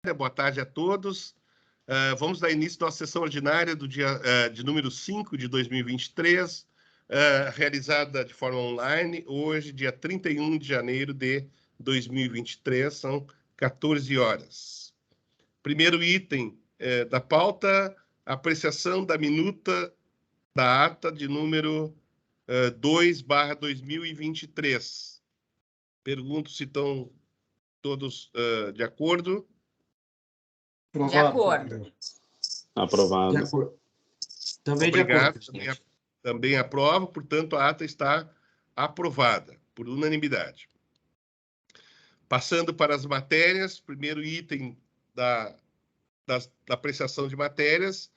Boa tarde a todos. Vamos dar início à nossa sessão ordinária do dia de número 5 de 2023, realizada de forma online, hoje, dia 31 de janeiro de 2023, são 14 horas. Primeiro item da pauta, apreciação da minuta da ata de número 2/2023. Pergunto se estão todos de acordo. De acordo. Aprovado. De acordo. Também Obrigado. de acordo. Também aprovo, portanto, a ata está aprovada, por unanimidade. Passando para as matérias, primeiro item da apreciação de matérias,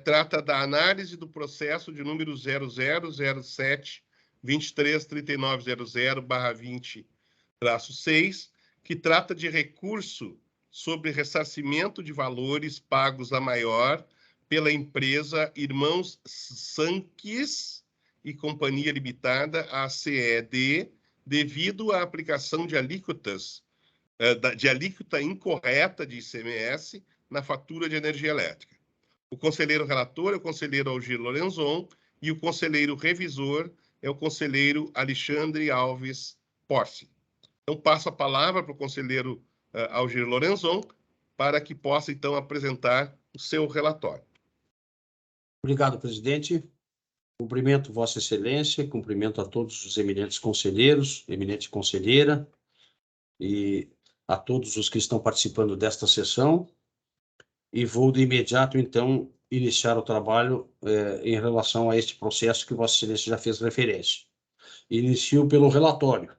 trata da análise do processo de número 0007-233900/20-6, que trata de recurso sobre ressarcimento de valores pagos a maior pela empresa Irmãos Sanques e Companhia Limitada, ACED, devido à aplicação de alíquota incorreta de ICMS na fatura de energia elétrica. O conselheiro relator é o conselheiro Algir Lorenzon e o conselheiro revisor é o conselheiro Alexandre Alves Porce. Então, passo a palavra para o conselheiro Algir Lorenzon, para que possa, então, apresentar o seu relatório. Obrigado, presidente. Cumprimento Vossa Excelência, cumprimento a todos os eminentes conselheiros, eminente conselheira, e a todos os que estão participando desta sessão. E vou, de imediato, então, iniciar o trabalho em relação a este processo que Vossa Excelência já fez referência. Inicio pelo relatório.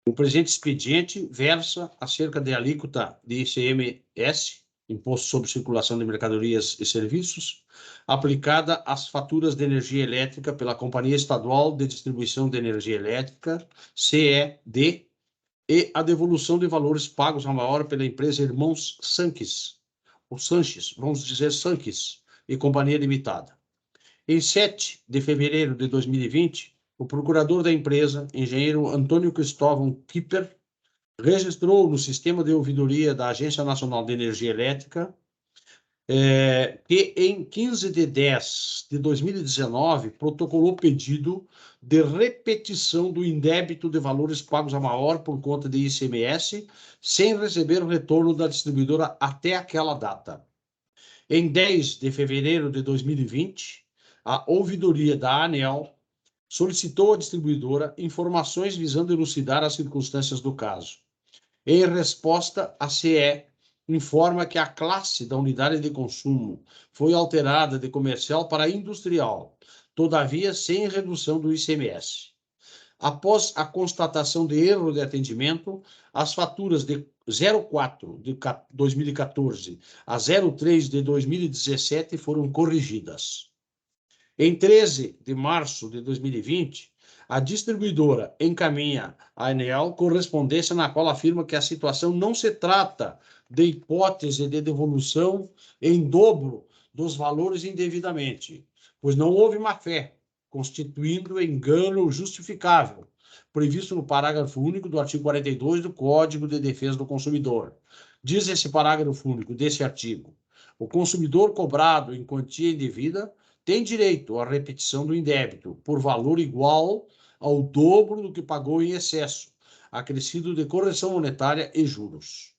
O presente expediente versa acerca da alíquota de ICMS, Imposto sobre Circulação de Mercadorias e Serviços, aplicada às faturas de energia elétrica pela Companhia Estadual de Distribuição de Energia Elétrica, CED, e a devolução de valores pagos a maior pela empresa Irmãos Sanques, ou Sanches, vamos dizer Sanques, e Companhia Limitada. Em 7 de fevereiro de 2020, o procurador da empresa, engenheiro Antônio Cristóvão Kipper, registrou no sistema de ouvidoria da Agência Nacional de Energia Elétrica que em 15 de 10 de 2019 protocolou pedido de repetição do indébito de valores pagos a maior por conta de ICMS, sem receber o retorno da distribuidora até aquela data. Em 10 de fevereiro de 2020, a ouvidoria da ANEEL solicitou à distribuidora informações visando elucidar as circunstâncias do caso. Em resposta, a CE informa que a classe da unidade de consumo foi alterada de comercial para industrial, todavia sem redução do ICMS. Após a constatação de erro de atendimento, as faturas de 04 de 2014 a 03 de 2017 foram corrigidas. Em 13 de março de 2020, a distribuidora encaminha à ANEEL correspondência na qual afirma que a situação não se trata de hipótese de devolução em dobro dos valores indevidamente, pois não houve má-fé, constituindo engano justificável, previsto no parágrafo único do artigo 42 do Código de Defesa do Consumidor. Diz esse parágrafo único desse artigo: o consumidor cobrado em quantia indevida tem direito à repetição do indébito por valor igual ao dobro do que pagou em excesso, acrescido de correção monetária e juros.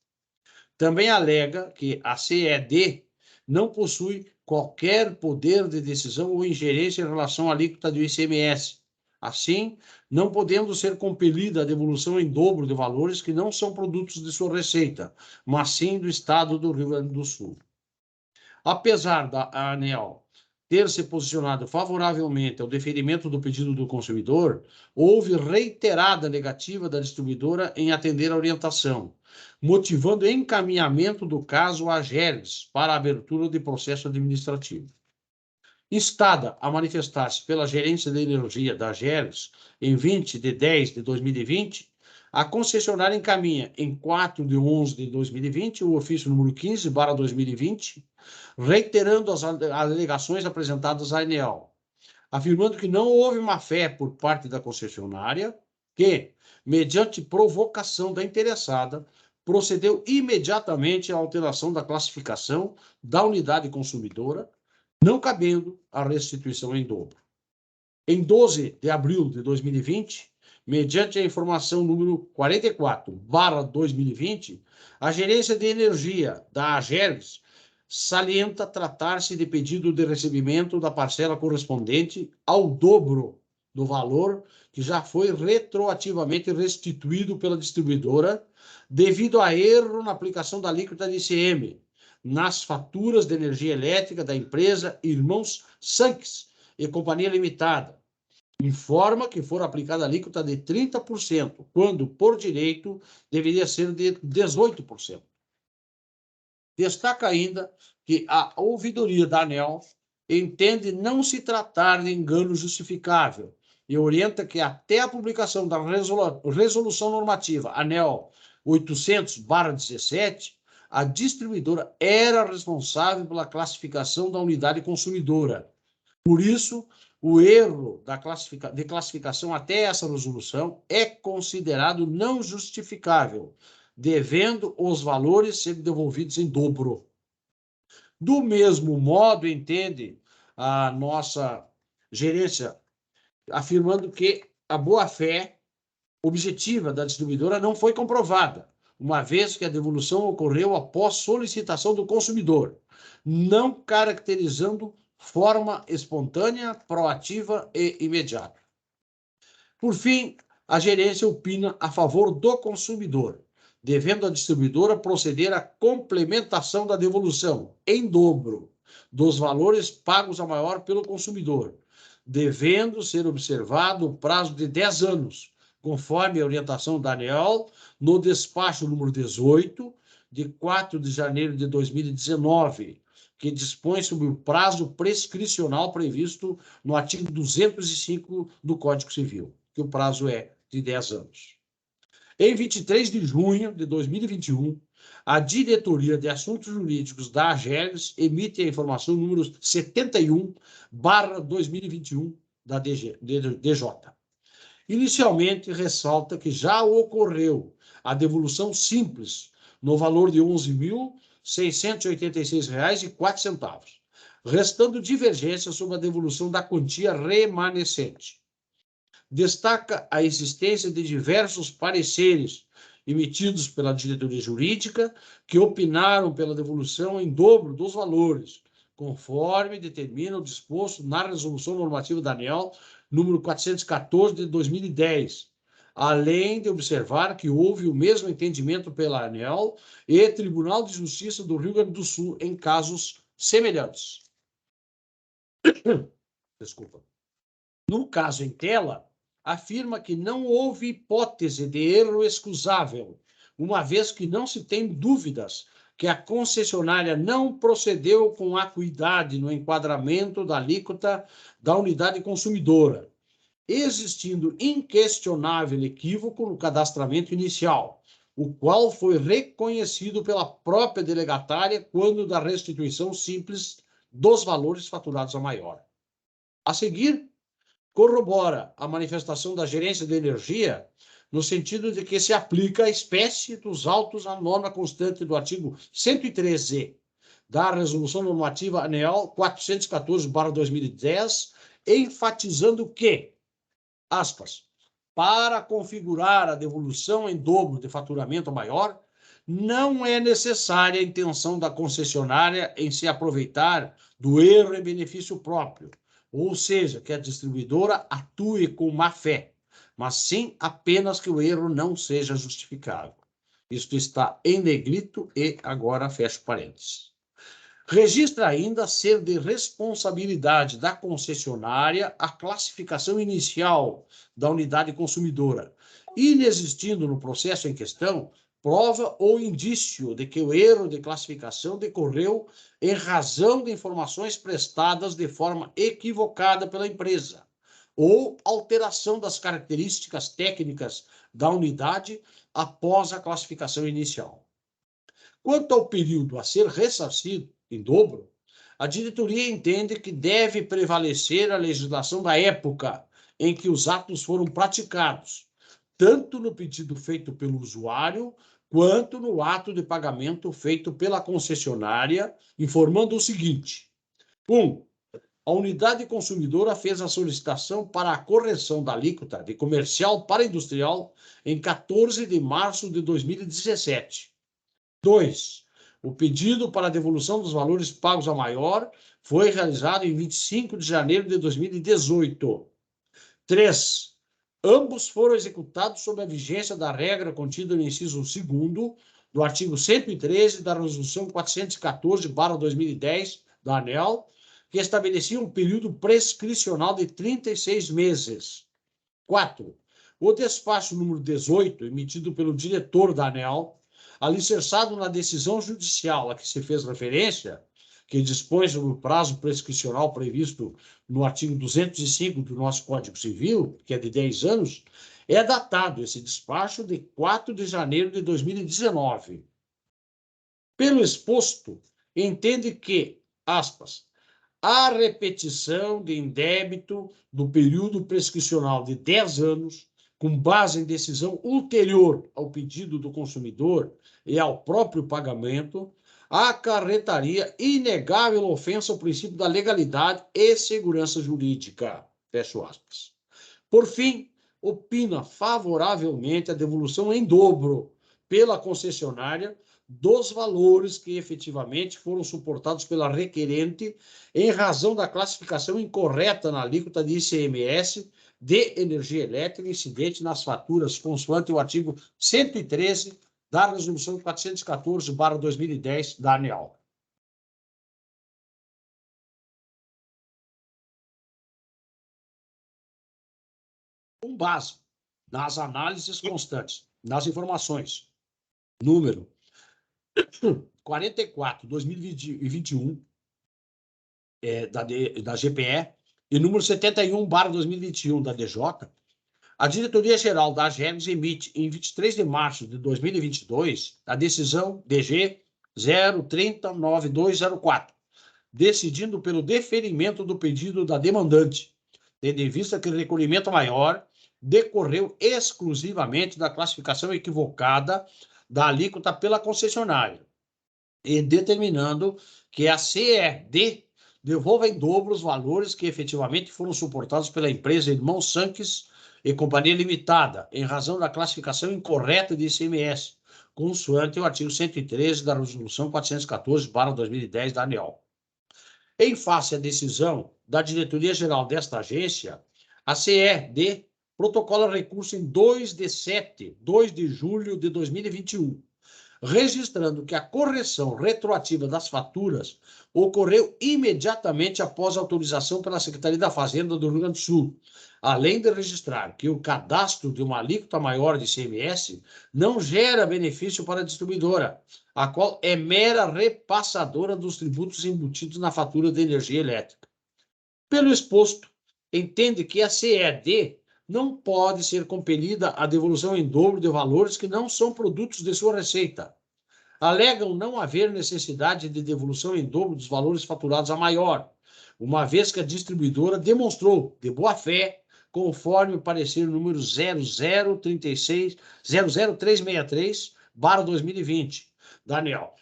Também alega que a CED não possui qualquer poder de decisão ou ingerência em relação à alíquota do ICMS, assim, não podendo ser compelida a devolução em dobro de valores que não são produtos de sua receita, mas sim do Estado do Rio Grande do Sul. Apesar da ANEEL ter se posicionado favoravelmente ao deferimento do pedido do consumidor, houve reiterada negativa da distribuidora em atender a orientação, motivando encaminhamento do caso à AGERGS para a abertura de processo administrativo. Instada a manifestar-se pela Gerência de Energia da AGERGS em 20 de 10 de 2020, a concessionária encaminha, em 4 de 11 de 2020, o ofício número 15/2020, reiterando as alegações apresentadas à ANEEL, afirmando que não houve má-fé por parte da concessionária, que, mediante provocação da interessada, procedeu imediatamente à alteração da classificação da unidade consumidora, não cabendo a restituição em dobro. Em 12 de abril de 2020, mediante a informação número 44/2020, a Gerência de Energia da AGERGS salienta tratar-se de pedido de recebimento da parcela correspondente ao dobro do valor que já foi retroativamente restituído pela distribuidora devido a erro na aplicação da alíquota de ICM nas faturas de energia elétrica da empresa Irmãos Sanques e Companhia Limitada. Informa que for aplicada a alíquota de 30%, quando, por direito, deveria ser de 18%. Destaca ainda que a ouvidoria da ANEEL entende não se tratar de engano justificável e orienta que até a publicação da resolução normativa ANEEL 800/17, a distribuidora era responsável pela classificação da unidade consumidora. Por isso, o erro de classificação até essa resolução é considerado não justificável, devendo os valores ser devolvidos em dobro. Do mesmo modo, entende a nossa gerência, afirmando que a boa-fé objetiva da distribuidora não foi comprovada, uma vez que a devolução ocorreu após solicitação do consumidor, não caracterizando forma espontânea, proativa e imediata. Por fim, a gerência opina a favor do consumidor, devendo a distribuidora proceder à complementação da devolução em dobro dos valores pagos a maior pelo consumidor, devendo ser observado o prazo de 10 anos, conforme a orientação da ANEEL no despacho número 18, de 4 de janeiro de 2019, que dispõe sobre o prazo prescricional previsto no artigo 205 do Código Civil, que o prazo é de 10 anos. Em 23 de junho de 2021, a Diretoria de Assuntos Jurídicos da AGERGS emite a informação número 71/2021 da DJ. Inicialmente, ressalta que já ocorreu a devolução simples no valor de R$ 11.686,04, restando divergência sobre a devolução da quantia remanescente. Destaca a existência de diversos pareceres emitidos pela diretoria jurídica que opinaram pela devolução em dobro dos valores, conforme determina o disposto na resolução normativa da ANEEL número 414 de 2010, além de observar que houve o mesmo entendimento pela ANEEL e Tribunal de Justiça do Rio Grande do Sul em casos semelhantes. Desculpa. No caso em tela, afirma que não houve hipótese de erro excusável, uma vez que não se tem dúvidas que a concessionária não procedeu com acuidade no enquadramento da alíquota da unidade consumidora, existindo inquestionável equívoco no cadastramento inicial, o qual foi reconhecido pela própria delegatária quando da restituição simples dos valores faturados a maior. A seguir, corrobora a manifestação da Gerência de Energia no sentido de que se aplica a espécie dos autos à norma constante do artigo 113 da Resolução Normativa ANEEL 414/2010, enfatizando que, aspas, para configurar a devolução em dobro de faturamento maior, não é necessária a intenção da concessionária em se aproveitar do erro em benefício próprio, ou seja, que a distribuidora atue com má-fé, mas sim apenas que o erro não seja justificável. Isto está em negrito e agora fecho parênteses. Registra ainda ser de responsabilidade da concessionária a classificação inicial da unidade consumidora, inexistindo no processo em questão prova ou indício de que o erro de classificação decorreu em razão de informações prestadas de forma equivocada pela empresa, ou alteração das características técnicas da unidade após a classificação inicial. Quanto ao período a ser ressarcido, em dobro, a diretoria entende que deve prevalecer a legislação da época em que os atos foram praticados, tanto no pedido feito pelo usuário, quanto no ato de pagamento feito pela concessionária, informando o seguinte: 1. A unidade consumidora fez a solicitação para a correção da alíquota de comercial para industrial em 14 de março de 2017. 2. O pedido para a devolução dos valores pagos a maior foi realizado em 25 de janeiro de 2018. 3. Ambos foram executados sob a vigência da regra contida no inciso 2º do artigo 113 da Resolução 414/2010 da ANEEL, que estabelecia um período prescricional de 36 meses. 4. O despacho número 18, emitido pelo diretor da ANEEL, alicerçado na decisão judicial a que se fez referência, que dispõe sobre o prazo prescricional previsto no artigo 205 do nosso Código Civil, que é de 10 anos, é datado esse despacho de 4 de janeiro de 2019. Pelo exposto, entende que, aspas, a repetição de indébito do período prescricional de 10 anos, com base em decisão ulterior ao pedido do consumidor e ao próprio pagamento, acarretaria inegável ofensa ao princípio da legalidade e segurança jurídica. Fecho aspas. Por fim, opina favoravelmente a devolução em dobro pela concessionária dos valores que efetivamente foram suportados pela requerente em razão da classificação incorreta na alíquota de ICMS de energia elétrica incidente nas faturas, consoante o artigo 113 da Resolução 414/2010 da ANEEL. Com base nas análises constantes, nas informações, número 44/2021 da GPE e número 71/2021 da DJ, a Diretoria-Geral da AGERGS emite, em 23 de março de 2022, a decisão DG 0309204, decidindo pelo deferimento do pedido da demandante, tendo em vista que o recolhimento maior decorreu exclusivamente da classificação equivocada da alíquota pela concessionária, e determinando que a CED devolva em dobro os valores que efetivamente foram suportados pela empresa Irmão Sanques e Companhia Limitada, em razão da classificação incorreta de ICMS, consoante o artigo 113 da Resolução 414/2010 da ANEEL. Em face à decisão da diretoria-geral desta agência, a CED protocola recurso em 2 de julho de 2021, registrando que a correção retroativa das faturas ocorreu imediatamente após a autorização pela Secretaria da Fazenda do Rio Grande do Sul, além de registrar que o cadastro de uma alíquota maior de ICMS não gera benefício para a distribuidora, a qual é mera repassadora dos tributos embutidos na fatura de energia elétrica. Pelo exposto, entende que a CED não pode ser compelida à devolução em dobro de valores que não são produtos de sua receita. Alegam não haver necessidade de devolução em dobro dos valores faturados a maior, uma vez que a distribuidora demonstrou, de boa fé, conforme o parecer número 00363/2020, da ANEEL.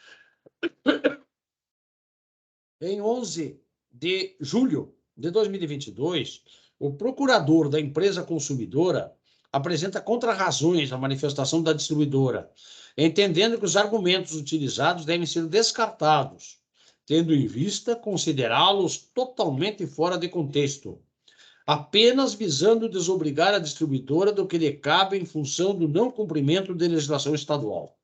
Em 11 de julho de 2022, o procurador da empresa consumidora apresenta contrarrazões à manifestação da distribuidora, entendendo que os argumentos utilizados devem ser descartados, tendo em vista considerá-los totalmente fora de contexto, apenas visando desobrigar a distribuidora do que lhe cabe em função do não cumprimento de legislação estadual.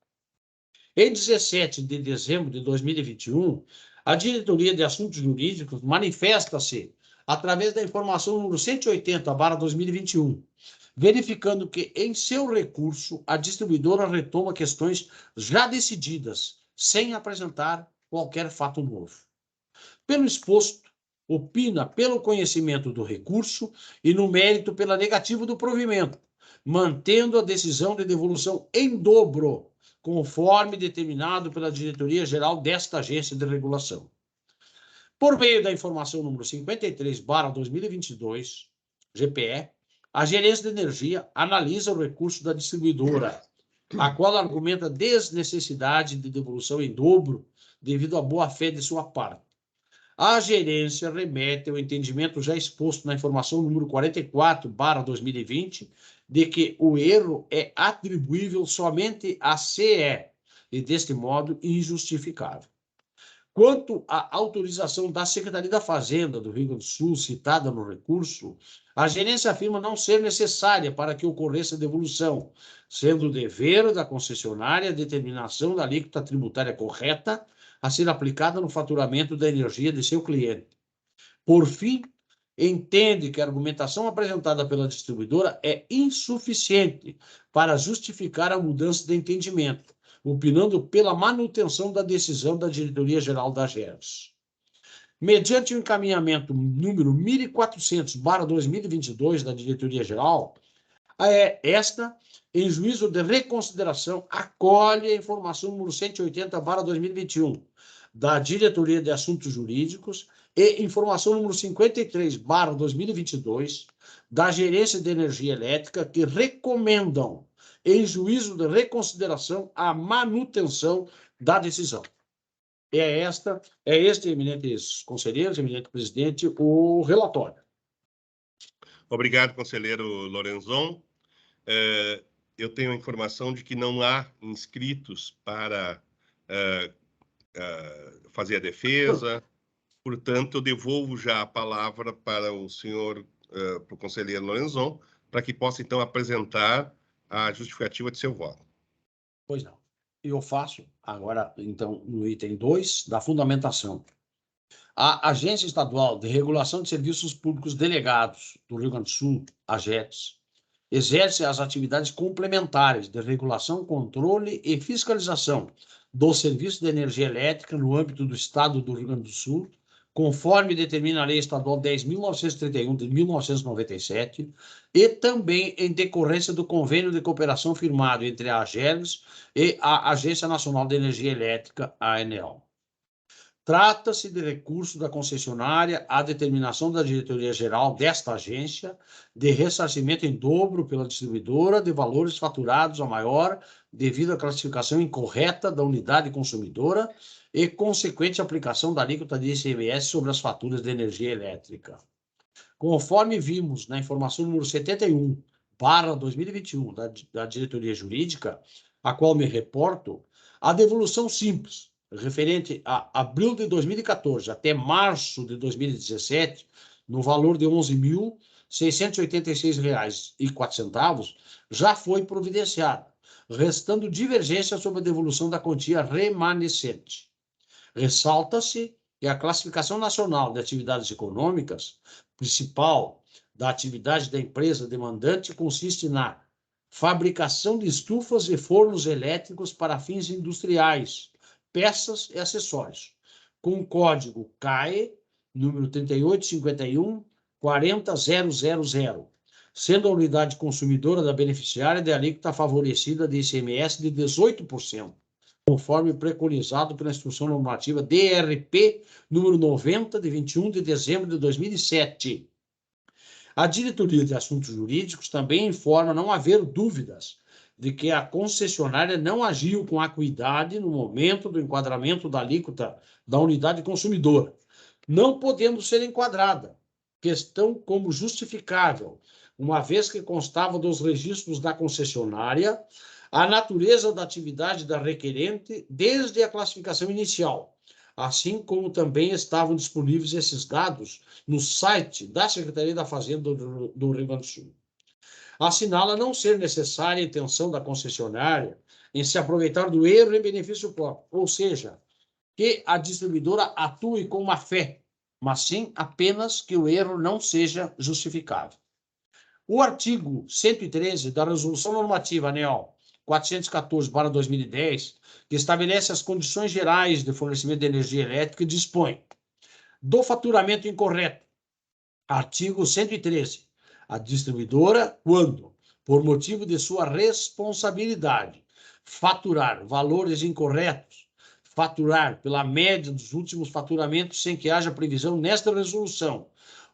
Em 17 de dezembro de 2021, a Diretoria de Assuntos Jurídicos manifesta-se através da informação número 180/2021, verificando que, em seu recurso, a distribuidora retoma questões já decididas, sem apresentar qualquer fato novo. Pelo exposto, opina pelo conhecimento do recurso e, no mérito, pela negativa do provimento, mantendo a decisão de devolução em dobro, conforme determinado pela Diretoria-Geral desta Agência de Regulação. Por meio da informação número 53/2022, GPE, a Gerência de Energia analisa o recurso da distribuidora a qual argumenta a desnecessidade de devolução em dobro devido à boa-fé de sua parte. A gerência remete ao entendimento já exposto na informação número 44/2020, de que o erro é atribuível somente à CE e, deste modo, injustificável. Quanto à autorização da Secretaria da Fazenda do Rio Grande do Sul, citada no recurso, a gerência afirma não ser necessária para que ocorresse a devolução, sendo dever da concessionária a determinação da alíquota tributária correta a ser aplicada no faturamento da energia de seu cliente. Por fim, entende que a argumentação apresentada pela distribuidora é insuficiente para justificar a mudança de entendimento, opinando pela manutenção da decisão da Diretoria-Geral da AGERS. Mediante o encaminhamento número 1400/2022 da Diretoria-Geral, esta, em juízo de reconsideração, acolhe a informação número 180/2021 da Diretoria de Assuntos Jurídicos e informação número 53/2022 da Gerência de Energia Elétrica, que recomendam, em juízo de reconsideração, a manutenção da decisão. É este, eminentes conselheiros, eminente presidente, o relatório. Obrigado, conselheiro Lorenzon. Eu tenho a informação de que não há inscritos para fazer a defesa, portanto, eu devolvo já a palavra para o senhor, para o conselheiro Lorenzon, para que possa, então, apresentar a justificativa de seu voto. Pois não. Eu faço agora, então, no item 2 da fundamentação. A Agência Estadual de Regulação de Serviços Públicos Delegados do Rio Grande do Sul, AGERS, exerce as atividades complementares de regulação, controle e fiscalização do serviço de energia elétrica no âmbito do Estado do Rio Grande do Sul, conforme determina a Lei Estadual 10.931 de 1997, e também em decorrência do convênio de cooperação firmado entre a AGERS e a Agência Nacional de Energia Elétrica, ANEEL. Trata-se de recurso da concessionária à determinação da diretoria-geral desta agência de ressarcimento em dobro pela distribuidora de valores faturados a maior devido à classificação incorreta da unidade consumidora e consequente aplicação da alíquota de ICMS sobre as faturas de energia elétrica. Conforme vimos na informação número 71/2021 da diretoria jurídica, a qual me reporto, a devolução simples referente a abril de 2014 até março de 2017, no valor de R$ 11.686,04, já foi providenciada, restando divergência sobre a devolução da quantia remanescente. Ressalta-se que a classificação nacional de atividades econômicas principal da atividade da empresa demandante consiste na fabricação de estufas e fornos elétricos para fins industriais, peças e acessórios, com o código CAE, número 3851-40000, sendo a unidade consumidora da beneficiária de alíquota favorecida de ICMS de 18%, conforme preconizado pela Instrução Normativa DRP, número 90, de 21 de dezembro de 2007. A Diretoria de Assuntos Jurídicos também informa não haver dúvidas de que a concessionária não agiu com acuidade no momento do enquadramento da alíquota da unidade consumidora, não podendo ser enquadrada, questão como justificável, uma vez que constava dos registros da concessionária a natureza da atividade da requerente desde a classificação inicial, assim como também estavam disponíveis esses dados no site da Secretaria da Fazenda do Rio Grande do Sul. Assinala não ser necessária a intenção da concessionária em se aproveitar do erro em benefício próprio, ou seja, que a distribuidora atue com má fé, mas sim apenas que o erro não seja justificável. O artigo 113 da Resolução Normativa ANEEL 414/2010, que estabelece as condições gerais de fornecimento de energia elétrica, dispõe do faturamento incorreto. Artigo 113. A distribuidora, quando, por motivo de sua responsabilidade, faturar valores incorretos, faturar pela média dos últimos faturamentos sem que haja previsão nesta resolução,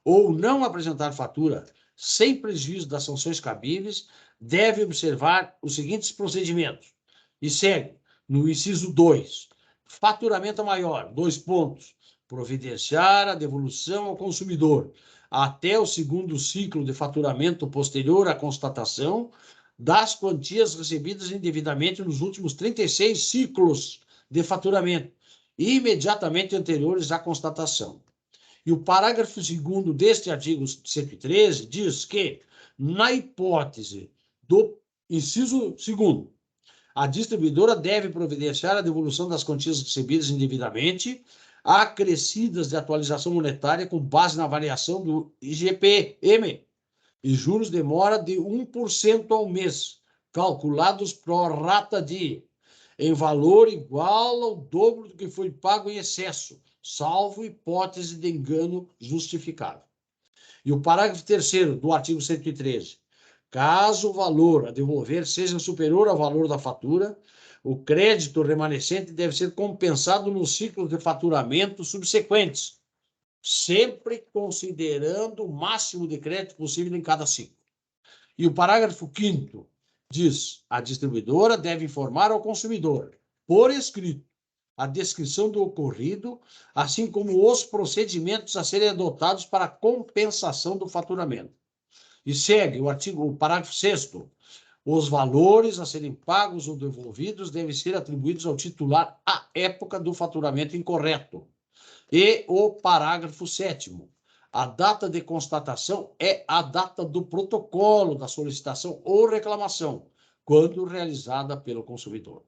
ou não apresentar fatura, sem prejuízo das sanções cabíveis, deve observar os seguintes procedimentos. E segue, no inciso 2, faturamento maior, 2 pontos, providenciar a devolução ao consumidor até o segundo ciclo de faturamento posterior à constatação das quantias recebidas indevidamente nos últimos 36 ciclos de faturamento, imediatamente anteriores à constatação. E o parágrafo 2º deste artigo 113 diz que, na hipótese do inciso 2º, a distribuidora deve providenciar a devolução das quantias recebidas indevidamente, acrescidas de atualização monetária com base na variação do IGPM e juros de mora de 1% ao mês, calculados pro rata de, em valor igual ao dobro do que foi pago em excesso, salvo hipótese de engano justificado. E o parágrafo 3º do artigo 113. Caso o valor a devolver seja superior ao valor da fatura, o crédito remanescente deve ser compensado nos ciclos de faturamento subsequentes, sempre considerando o máximo de crédito possível em cada ciclo. E o parágrafo 5º diz: a distribuidora deve informar ao consumidor, por escrito, a descrição do ocorrido, assim como os procedimentos a serem adotados para a compensação do faturamento. E segue o parágrafo 6º. Os valores a serem pagos ou devolvidos devem ser atribuídos ao titular à época do faturamento incorreto. E o parágrafo 7º. A data de constatação é a data do protocolo da solicitação ou reclamação, quando realizada pelo consumidor.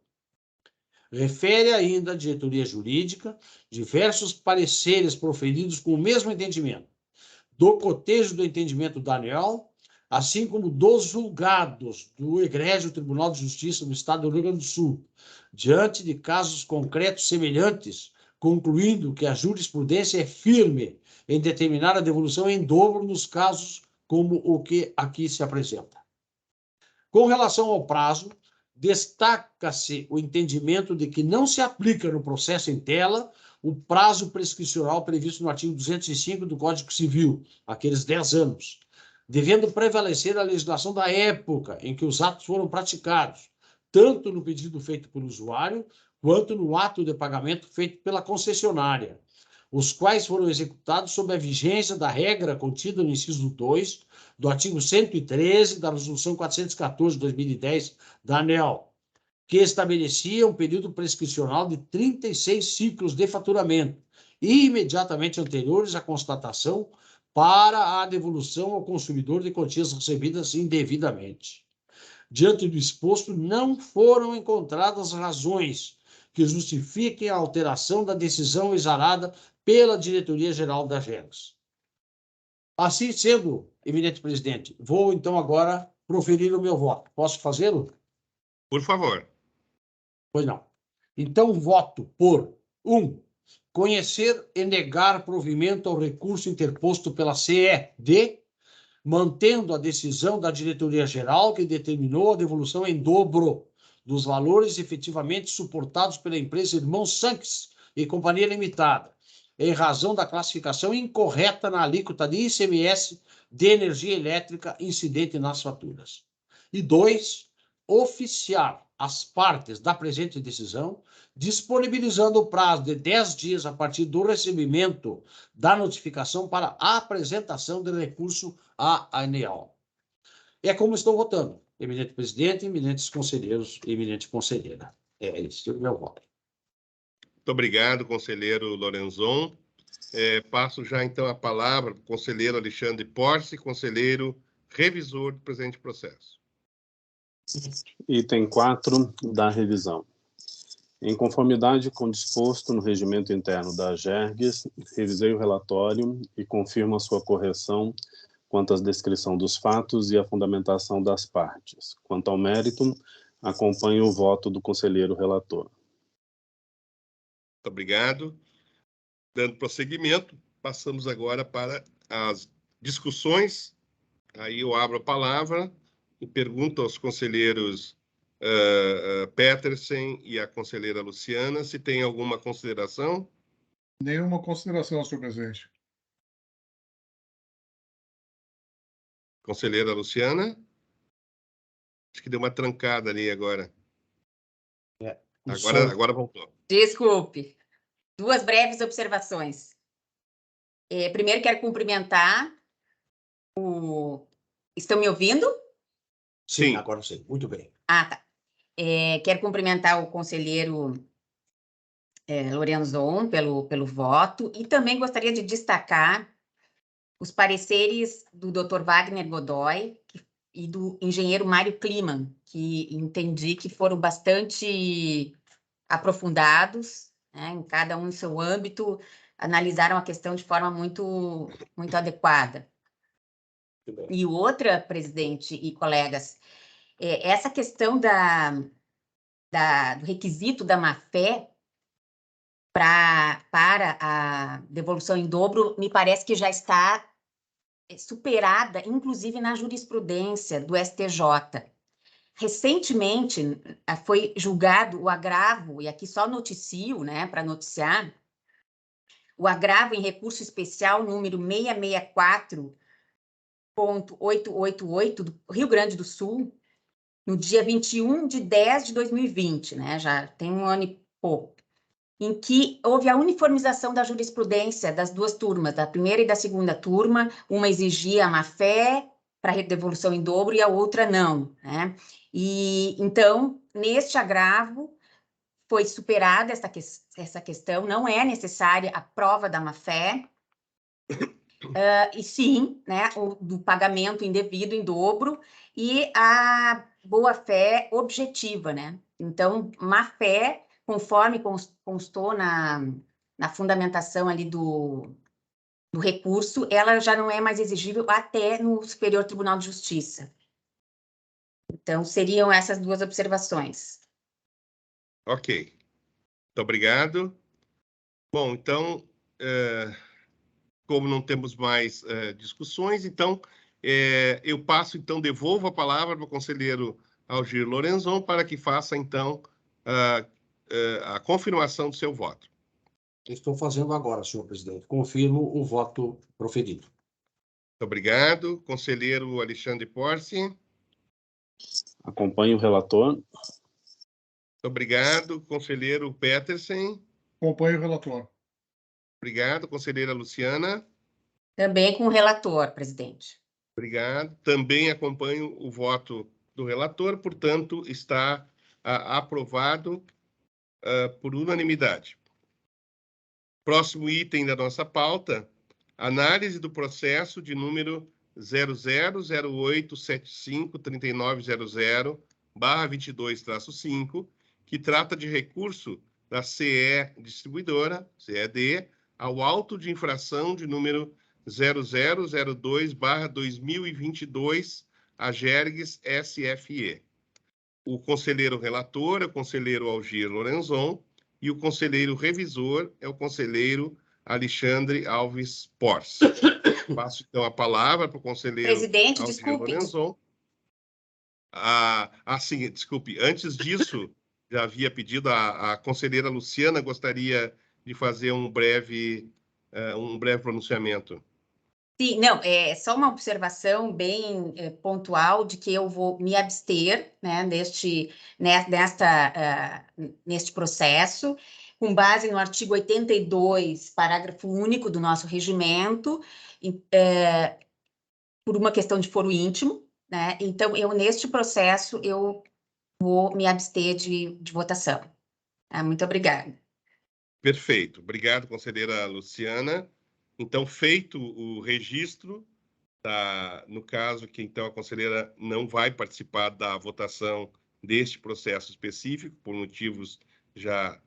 Refere ainda a diretoria jurídica diversos pareceres proferidos com o mesmo entendimento, do cotejo do entendimento Daniel, assim como dos julgados do Egrégio Tribunal de Justiça do Estado do Rio Grande do Sul, diante de casos concretos semelhantes, concluindo que a jurisprudência é firme em determinar a devolução em dobro nos casos como o que aqui se apresenta. Com relação ao prazo, destaca-se o entendimento de que não se aplica no processo em tela o prazo prescricional previsto no artigo 205 do Código Civil, aqueles 10 anos, devendo prevalecer a legislação da época em que os atos foram praticados, tanto no pedido feito pelo usuário, quanto no ato de pagamento feito pela concessionária, os quais foram executados sob a vigência da regra contida no inciso 2 do artigo 113 da Resolução 414 de 2010 da ANEEL, que estabelecia um período prescricional de 36 ciclos de faturamento, imediatamente anteriores à constatação, para a devolução ao consumidor de quantias recebidas indevidamente. Diante do exposto, não foram encontradas razões que justifiquem a alteração da decisão exarada pela Diretoria-Geral da GERGS. Assim sendo, eminente presidente, vou então agora proferir o meu voto. Posso fazê-lo? Por favor. Pois não. Então, voto por 1. Conhecer e negar provimento ao recurso interposto pela CED, mantendo a decisão da Diretoria-Geral que determinou a devolução em dobro dos valores efetivamente suportados pela empresa Irmãos Sanques e Companhia Limitada, em razão da classificação incorreta na alíquota de ICMS de energia elétrica incidente nas faturas. E 2, oficiar as partes da presente decisão, disponibilizando o prazo de 10 dias a partir do recebimento da notificação para a apresentação de recurso à ANEEL. É como estou votando, eminente presidente, eminentes conselheiros e eminente conselheira. É esse o meu voto. Muito obrigado, conselheiro Lorenzon. Passo já, então, a palavra para o conselheiro Alexandre Porce, conselheiro revisor do presente processo. Item 4 da revisão. Em conformidade com o disposto no regimento interno da GERGS, revisei o relatório e confirmo a sua correção quanto à descrição dos fatos e a fundamentação das partes. Quanto ao mérito, acompanho o voto do conselheiro relator. Muito obrigado. Dando prosseguimento, passamos agora para as discussões. Aí eu abro a palavra e pergunto aos conselheiros Petersen e a conselheira Luciana se tem alguma consideração. Nenhuma consideração, senhor presidente. Conselheira Luciana? Acho que deu uma trancada ali agora. Agora voltou. Desculpe. 2 breves observações. Primeiro, quero cumprimentar o... Estão me ouvindo? Sim, Sim. agora sim. Muito bem. Ah, tá. Quero cumprimentar o conselheiro Lorenzon pelo voto e também gostaria de destacar os pareceres do Dr. Wagner Godoy e do engenheiro Mário Kliman, que entendi que foram bastante aprofundados, né, em cada um em seu âmbito, analisaram a questão de forma muito, muito adequada. E outra, presidente e colegas, essa questão do requisito da má-fé para a devolução em dobro, me parece que já está superada, inclusive na jurisprudência do STJ. Recentemente, foi julgado o agravo, e aqui só noticio, né, para noticiar, o agravo em recurso especial número 664.888 do Rio Grande do Sul, no dia 21/10/2020, né, já tem um ano e pouco, em que houve a uniformização da jurisprudência das 2 turmas, da primeira e da segunda turma, uma exigia a má-fé para devolução em dobro e a outra não, né? E, então, neste agravo, foi superada essa questão, não é necessária a prova da má-fé, e sim, né, do pagamento indevido em dobro e a boa-fé objetiva, né? Então, má-fé, conforme constou na fundamentação ali do recurso, ela já não é mais exigível até no Superior Tribunal de Justiça. Então, seriam essas 2 observações. Ok. Muito obrigado. Bom, então, como não temos mais discussões, então, eu passo, então, devolvo a palavra para o conselheiro Algir Lorenzon para que faça, então, a confirmação do seu voto. Estou fazendo agora, senhor presidente. Confirmo o voto proferido. Muito obrigado. Conselheiro Alexandre Porce. Acompanho o relator. Muito obrigado. Conselheiro Petersen. Acompanho o relator. Obrigado. Conselheira Luciana. Também com o relator, presidente. Obrigado. Também acompanho o voto do relator, portanto, está aprovado por unanimidade. Próximo item da nossa pauta, análise do processo de número 0008753900/22-5, que trata de recurso da CE Distribuidora, CED, ao auto de infração de número 0002/2022, a Gergues SFE. O conselheiro relator é o conselheiro Algir Lorenzon e o conselheiro revisor é o conselheiro Alexandre Alves Porce. Passo, então, a palavra para o conselheiro Presidente, Algir desculpe. Lorenzon. Sim, desculpe. Antes disso, já havia pedido, a conselheira Luciana gostaria de fazer um breve pronunciamento. Sim, não, é só uma observação bem pontual de que eu vou me abster, né, neste processo, com base no artigo 82, parágrafo único do nosso regimento, por uma questão de foro íntimo, né? Então, neste processo, eu vou me abster de votação. Muito obrigada. Perfeito. Obrigado, conselheira Luciana. Então, feito o registro, no caso que, então, a conselheira não vai participar da votação deste processo específico, por motivos já,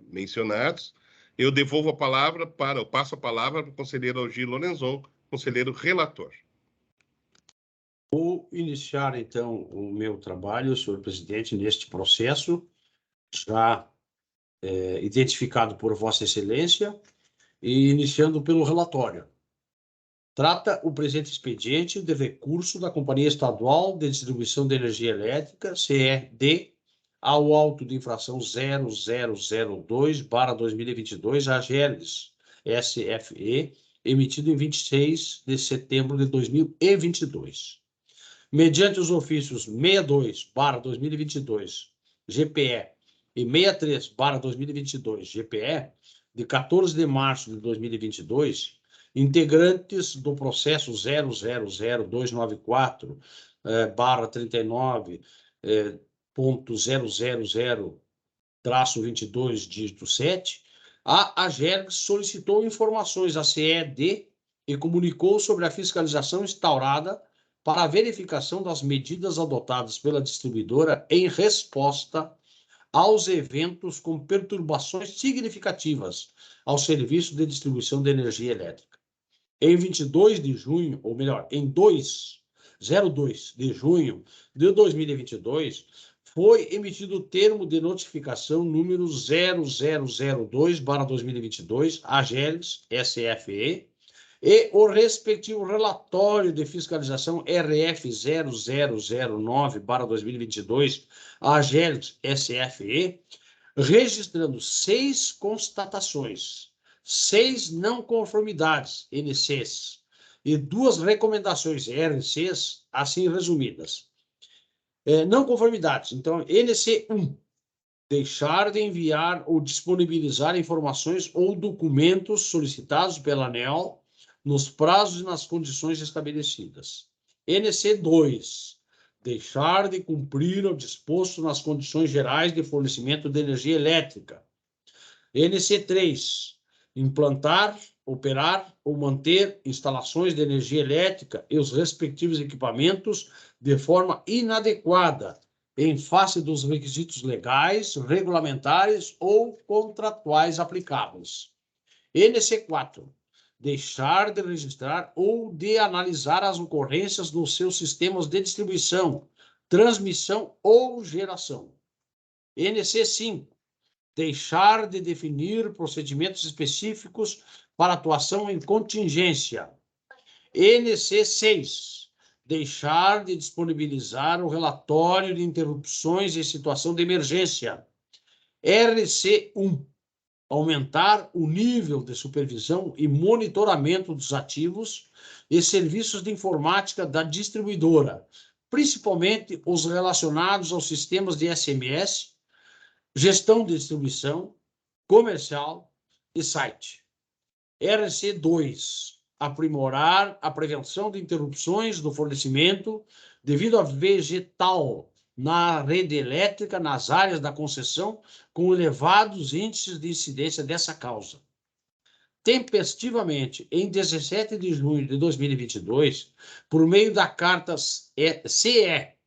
mencionados, eu devolvo a palavra passo a palavra para o conselheiro Algir Lorenzon, conselheiro relator. Vou iniciar, então, o meu trabalho, senhor presidente, neste processo, já identificado por Vossa Excelência, e iniciando pelo relatório. Trata o presente expediente de recurso da Companhia Estadual de Distribuição de Energia Elétrica, CED, ao auto de infração 0002/2022, a Gergues SFE, emitido em 26 de setembro de 2022. Mediante os ofícios 62/2022, GPE, e 63/2022, GPE, de 14 de março de 2022, integrantes do processo 000.294.000-22, dígito 7, a AGERGS solicitou informações à CED e comunicou sobre a fiscalização instaurada para a verificação das medidas adotadas pela distribuidora em resposta aos eventos com perturbações significativas ao serviço de distribuição de energia elétrica. Em 22 de junho, ou melhor, em 02 de junho de 2022, foi emitido o termo de notificação número 0002/2022, AGERGS, SFE, e o respectivo relatório de fiscalização RF 0009/2022, AGERGS, SFE, registrando 6 constatações, 6 não conformidades, NCs, e 2 recomendações, RCs, assim resumidas. Não conformidades, então, NC 1, deixar de enviar ou disponibilizar informações ou documentos solicitados pela ANEEL nos prazos e nas condições estabelecidas. NC 2, deixar de cumprir o disposto nas condições gerais de fornecimento de energia elétrica. NC 3, implantar, operar ou manter instalações de energia elétrica e os respectivos equipamentos de forma inadequada, em face dos requisitos legais, regulamentares ou contratuais aplicáveis. NC 4, deixar de registrar ou de analisar as ocorrências nos seus sistemas de distribuição, transmissão ou geração. NC 5, deixar de definir procedimentos específicos para atuação em contingência. NC 6, deixar de disponibilizar o relatório de interrupções em situação de emergência. RC 1, aumentar o nível de supervisão e monitoramento dos ativos e serviços de informática da distribuidora, principalmente os relacionados aos sistemas de SMS, gestão de distribuição, comercial e site. RC 2, aprimorar a prevenção de interrupções do fornecimento devido a vegetal na rede elétrica nas áreas da concessão com elevados índices de incidência dessa causa. Tempestivamente, em 17 de junho de 2022, por meio da carta CE-REG,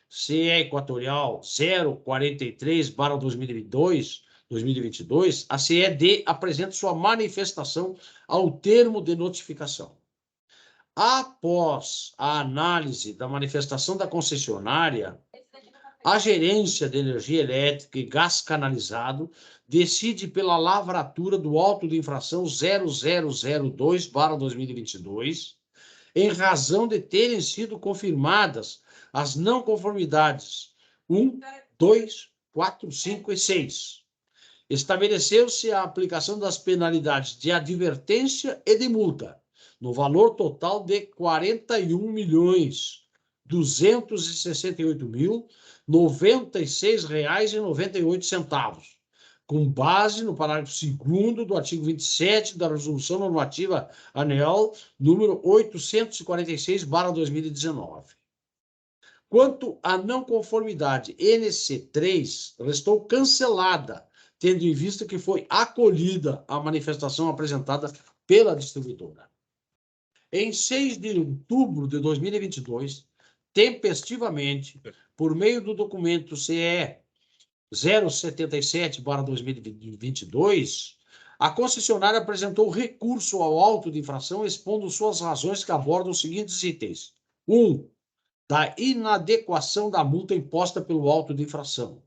CE Equatorial 043/2022, a CED apresenta sua manifestação ao termo de notificação. Após a análise da manifestação da concessionária, a Gerência de Energia Elétrica e Gás Canalizado decide pela lavratura do auto de infração 0002/2022, em razão de terem sido confirmadas as não conformidades 1, 2, 4, 5 e 6. Estabeleceu-se a aplicação das penalidades de advertência e de multa, no valor total de R$ 41.268.096,98, com base no parágrafo 2º do artigo 27 da Resolução Normativa ANEEL número 846/2019. Quanto à não conformidade NC3, restou cancelada, tendo em vista que foi acolhida a manifestação apresentada pela distribuidora. Em 6 de outubro de 2022, tempestivamente, por meio do documento CE 077/2022, a concessionária apresentou recurso ao auto de infração expondo suas razões que abordam os seguintes itens. 1. Da inadequação da multa imposta pelo auto de infração.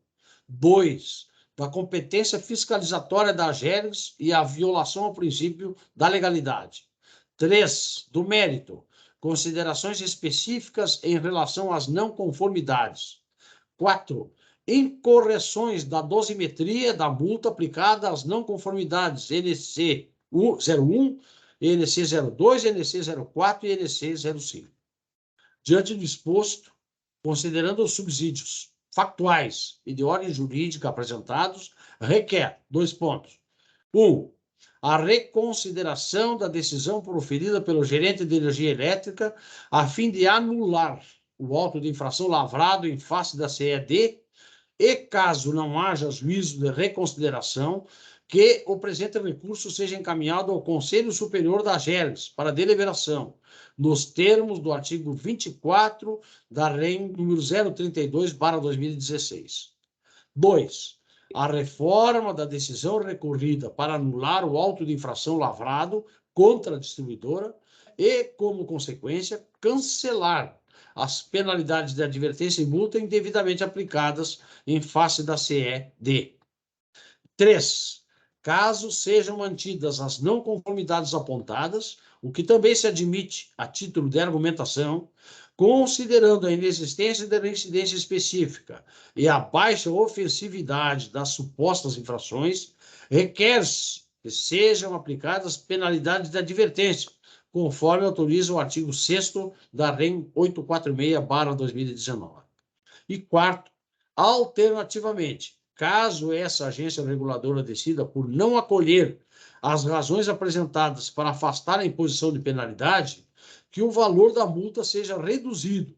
2. Da competência fiscalizatória da AGERGS e a violação ao princípio da legalidade. 3. Do mérito. Considerações específicas em relação às não conformidades. 4. Incorreções da dosimetria da multa aplicada às não conformidades, NC 01, ENC 02, ENC 04 e ENC 05. Diante do exposto, considerando os subsídios factuais e de ordem jurídica apresentados, requer 2 pontos. 1. A reconsideração da decisão proferida pelo gerente de energia elétrica a fim de anular o auto de infração lavrado em face da CED e, caso não haja juízo de reconsideração, que o presente recurso seja encaminhado ao Conselho Superior da AGERGS para deliberação, nos termos do artigo 24 da REM número 032/2016. 2. A reforma da decisão recorrida para anular o auto de infração lavrado contra a distribuidora e, como consequência, cancelar as penalidades de advertência e multa indevidamente aplicadas em face da CED. 3. Caso sejam mantidas as não conformidades apontadas, o que também se admite a título de argumentação, considerando a inexistência de reincidência específica e a baixa ofensividade das supostas infrações, requer-se que sejam aplicadas penalidades de advertência, conforme autoriza o artigo 6º da REM 846/2019. E 4. Alternativamente, caso essa agência reguladora decida por não acolher as razões apresentadas para afastar a imposição de penalidade, que o valor da multa seja reduzido,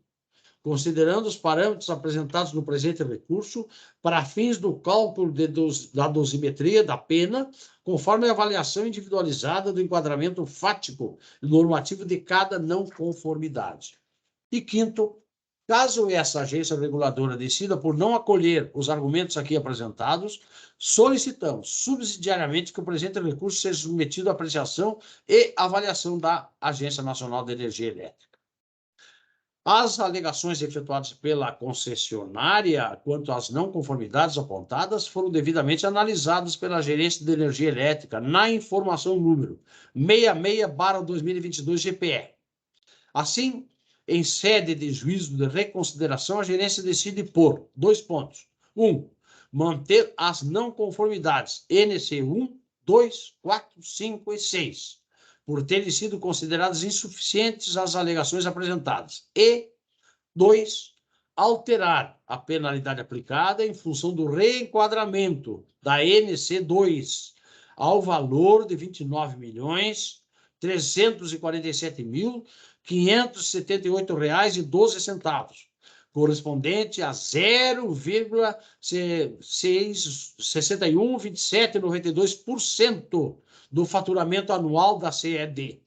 considerando os parâmetros apresentados no presente recurso para fins do cálculo da dosimetria da pena, conforme a avaliação individualizada do enquadramento fático e normativo de cada não conformidade. E 5º, caso essa agência reguladora decida por não acolher os argumentos aqui apresentados, solicitamos subsidiariamente que o presente recurso seja submetido à apreciação e avaliação da Agência Nacional de Energia Elétrica. As alegações efetuadas pela concessionária quanto às não conformidades apontadas foram devidamente analisadas pela Gerência de Energia Elétrica na informação número 66/2022 GPE. Assim, em sede de juízo de reconsideração, a gerência decide por 2 pontos. 1. Manter as não conformidades NC 1, 2, 4, 5 e 6, por terem sido consideradas insuficientes as alegações apresentadas. E 2. Alterar a penalidade aplicada em função do reenquadramento da NC 2 ao valor de R$ 29.347.578,12, correspondente a 0,612792% do faturamento anual da CED.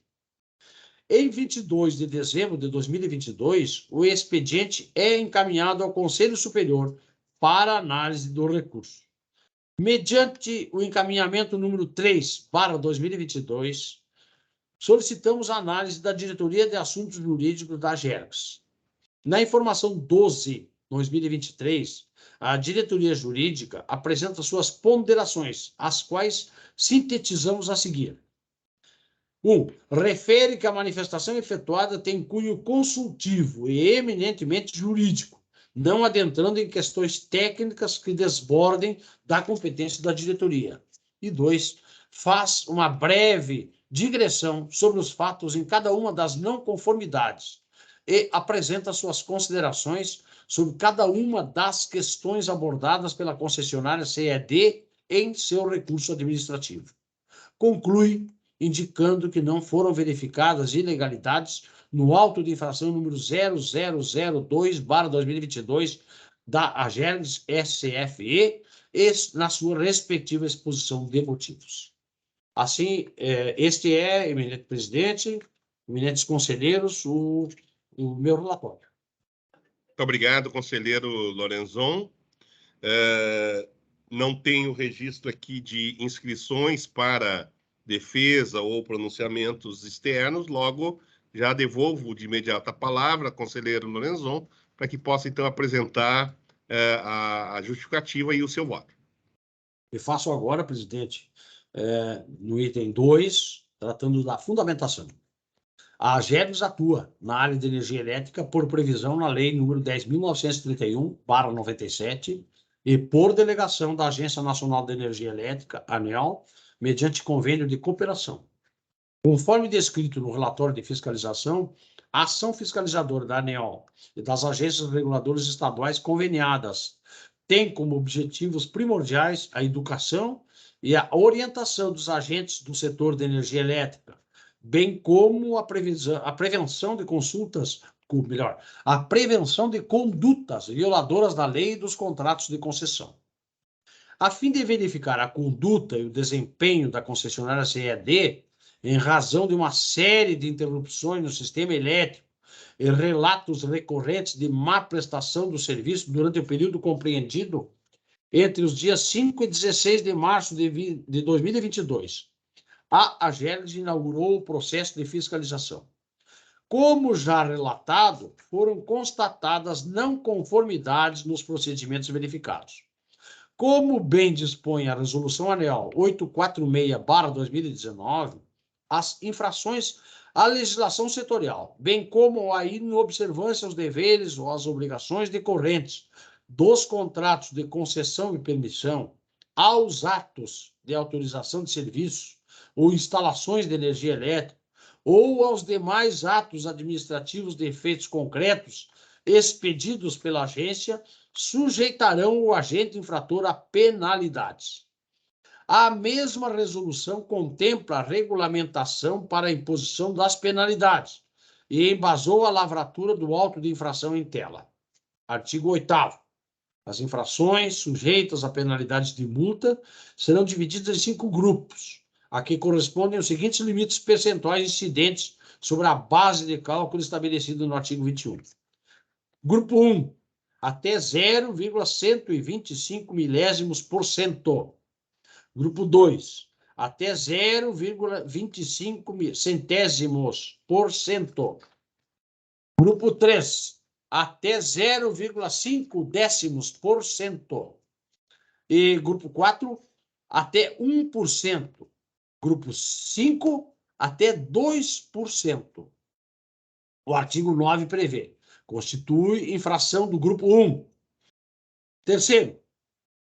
Em 22 de dezembro de 2022, o expediente é encaminhado ao Conselho Superior para análise do recurso. Mediante o encaminhamento número 3/2022, solicitamos a análise da Diretoria de Assuntos Jurídicos da AGERGS. Na informação 12/2023, a Diretoria Jurídica apresenta suas ponderações, as quais sintetizamos a seguir. 1. Refere que a manifestação efetuada tem cunho consultivo e eminentemente jurídico, não adentrando em questões técnicas que desbordem da competência da diretoria. E 2. Faz uma breve digressão sobre os fatos em cada uma das não conformidades e apresenta suas considerações sobre cada uma das questões abordadas pela concessionária CED em seu recurso administrativo. Conclui indicando que não foram verificadas ilegalidades no auto de infração número 0002/2022 da AGERGS SCFE e na sua respectiva exposição de motivos. Assim, este é, eminente presidente, eminentes conselheiros, o meu relatório. Muito obrigado, conselheiro Lorenzon. Não tenho registro aqui de inscrições para defesa ou pronunciamentos externos, logo já devolvo de imediato a palavra ao conselheiro Lorenzon para que possa, então, apresentar a justificativa e o seu voto. E faço agora, presidente, no item 2, tratando da fundamentação. A AGERGS atua na área de energia elétrica por previsão na Lei nº 10.931/97 e por delegação da Agência Nacional de Energia Elétrica, ANEEL, mediante convênio de cooperação. Conforme descrito no relatório de fiscalização, a ação fiscalizadora da ANEEL e das agências reguladoras estaduais conveniadas tem como objetivos primordiais a educação e a orientação dos agentes do setor de energia elétrica, bem como a prevenção de a prevenção de condutas violadoras da lei e dos contratos de concessão. A fim de verificar a conduta e o desempenho da concessionária CED, em razão de uma série de interrupções no sistema elétrico e relatos recorrentes de má prestação do serviço durante o período compreendido entre os dias 5 e 16 de março de 2022, a AGERGS inaugurou o processo de fiscalização. Como já relatado, foram constatadas não conformidades nos procedimentos verificados. Como bem dispõe a Resolução ANEEL 846/2019, as infrações à legislação setorial, bem como a inobservância aos deveres ou às obrigações decorrentes dos contratos de concessão e permissão, aos atos de autorização de serviço ou instalações de energia elétrica, ou aos demais atos administrativos de efeitos concretos expedidos pela agência, sujeitarão o agente infrator a penalidades. A mesma resolução contempla a regulamentação para a imposição das penalidades e embasou a lavratura do auto de infração em tela. Artigo 8º. As infrações sujeitas a penalidades de multa serão divididas em 5 grupos, a que correspondem os seguintes limites percentuais incidentes sobre a base de cálculo estabelecida no artigo 21. Grupo 1, até 0,125 milésimos%. Grupo 2, até 0,25 centésimos%. Grupo 3, até 0,5 décimos%. E grupo 4, até 1%. Grupo 5, até 2%. O artigo 9 prevê: constitui infração do grupo 1. Terceiro,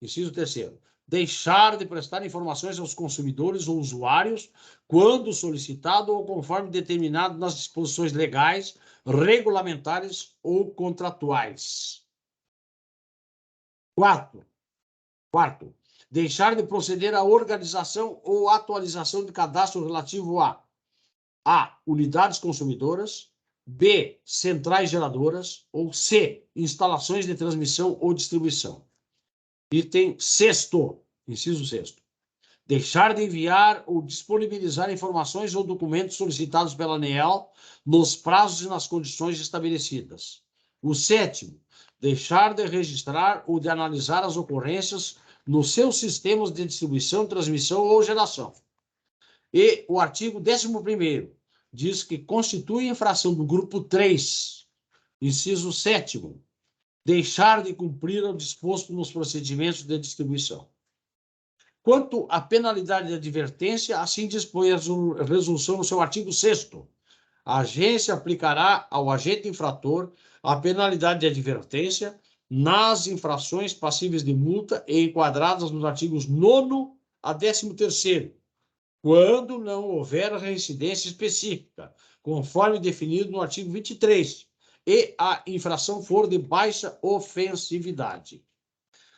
inciso terceiro, deixar de prestar informações aos consumidores ou usuários quando solicitado ou conforme determinado nas disposições legais, regulamentares ou contratuais. Quarto, deixar de proceder à organização ou atualização de cadastro relativo a unidades consumidoras, B, centrais geradoras, ou C, instalações de transmissão ou distribuição. Item 6º, inciso 6º. Deixar de enviar ou disponibilizar informações ou documentos solicitados pela ANEEL nos prazos e nas condições estabelecidas. O 7º, deixar de registrar ou de analisar as ocorrências nos seus sistemas de distribuição, transmissão ou geração. E o artigo 11º diz que constitui infração do grupo 3, inciso 7º, deixar de cumprir o disposto nos procedimentos de distribuição. Quanto à penalidade de advertência, assim dispõe a resolução no seu artigo 6º. A agência aplicará ao agente infrator a penalidade de advertência nas infrações passíveis de multa e enquadradas nos artigos 9º a 13º, quando não houver reincidência específica, conforme definido no artigo 23, e a infração for de baixa ofensividade.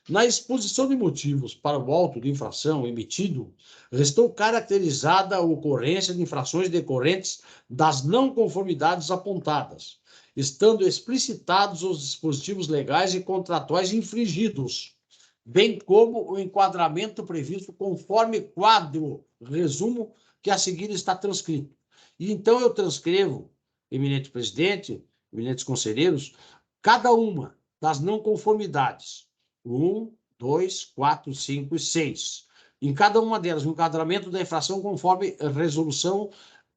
Na exposição de motivos para o auto de infração emitido, restou caracterizada a ocorrência de infrações decorrentes das não conformidades apontadas, estando explicitados os dispositivos legais e contratuais infringidos, bem como o enquadramento previsto conforme quadro, resumo, que a seguir está transcrito. E então eu transcrevo, eminente presidente, eminentes conselheiros, cada uma das não conformidades. 1, 2, 4, 5 e 6. Em cada uma delas, o enquadramento da infração conforme a resolução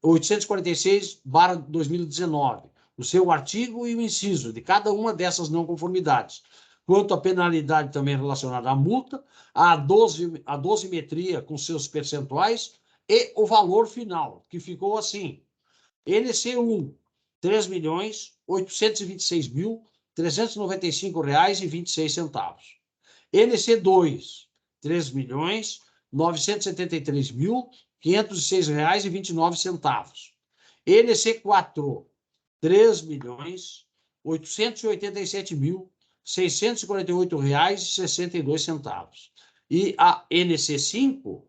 846/2019, o seu artigo e o inciso de cada uma dessas não conformidades. Quanto à penalidade também relacionada à multa, a dosimetria com seus percentuais e o valor final, que ficou assim: NC1, R$ 3.826.395,26. NC2, R$ 3.900.000 973.506,29. NC4, R$ 3.887.648,62. E a NC5,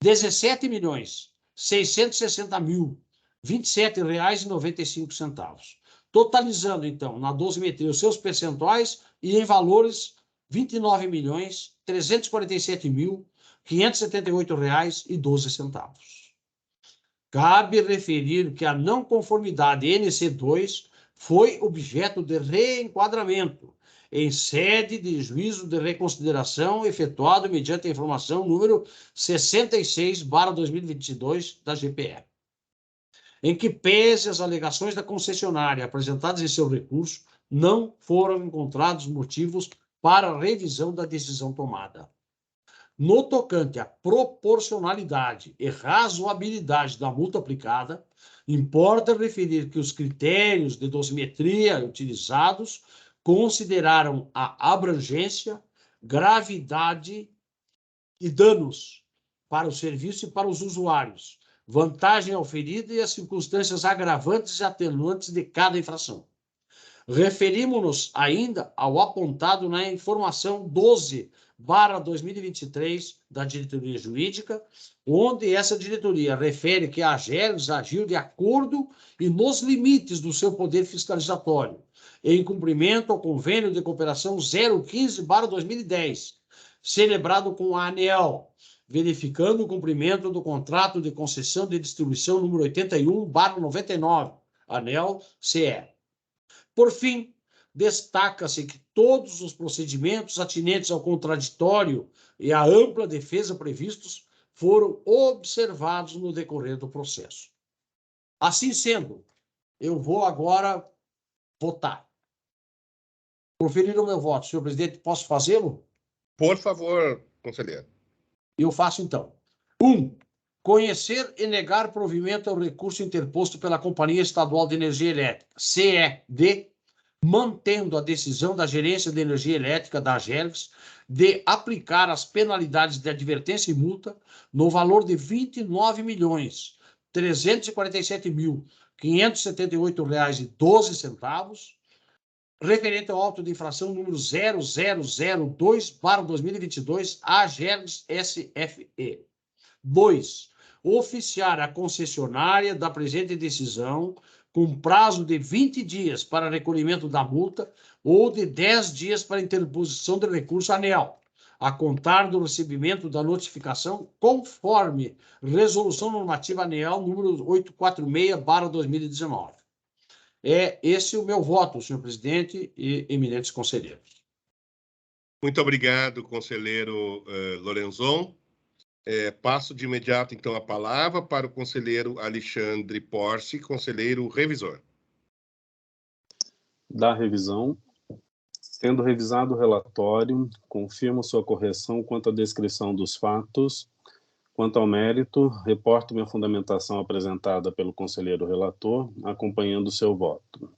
R$ 17.660.027,95. Totalizando, então, na dosimetria, os seus percentuais e em valores, R$ 29.347.578,12. Cabe referir que a não conformidade NC2 foi objeto de reenquadramento em sede de juízo de reconsideração efetuado mediante a informação número 66/2022 da GPE, em que, pese às alegações da concessionária apresentadas em seu recurso, não foram encontrados motivos para a revisão da decisão tomada. No tocante à proporcionalidade e razoabilidade da multa aplicada, importa referir que os critérios de dosimetria utilizados consideraram a abrangência, gravidade e danos para o serviço e para os usuários, vantagem oferida e as circunstâncias agravantes e atenuantes de cada infração. Referimos-nos ainda ao apontado na informação 12/2023 da diretoria jurídica, onde essa diretoria refere que a AGERGS agiu de acordo e nos limites do seu poder fiscalizatório, em cumprimento ao convênio de cooperação 015/2010, celebrado com a ANEEL, verificando o cumprimento do contrato de concessão de distribuição número 81/99, ANEEL-CE. Por fim, destaca-se que todos os procedimentos atinentes ao contraditório e à ampla defesa previstos foram observados no decorrer do processo. Assim sendo, eu vou agora votar. Proferir o meu voto. Senhor presidente, posso fazê-lo? Por favor, conselheiro. Eu faço então. 1. Conhecer e negar provimento ao recurso interposto pela Companhia Estadual de Energia Elétrica, CED, mantendo a decisão da Gerência de Energia Elétrica da AGERGS de aplicar as penalidades de advertência e multa no valor de R$ 29.347.578,12, referente ao auto de infração número 0002/2022, AGERGS SFE. 2. Oficiar a concessionária da presente decisão com prazo de 20 dias para recolhimento da multa ou de 10 dias para interposição de recurso ANEEL, a contar do recebimento da notificação conforme Resolução Normativa ANEEL número 846/2019. É esse o meu voto, senhor presidente e eminentes conselheiros. Muito obrigado, conselheiro Lorenzon. Passo de imediato, então, a palavra para o conselheiro Alexandre Porce, conselheiro revisor. Da revisão. Tendo revisado o relatório, confirmo sua correção quanto à descrição dos fatos. Quanto ao mérito, reporto minha fundamentação apresentada pelo conselheiro relator, acompanhando seu voto.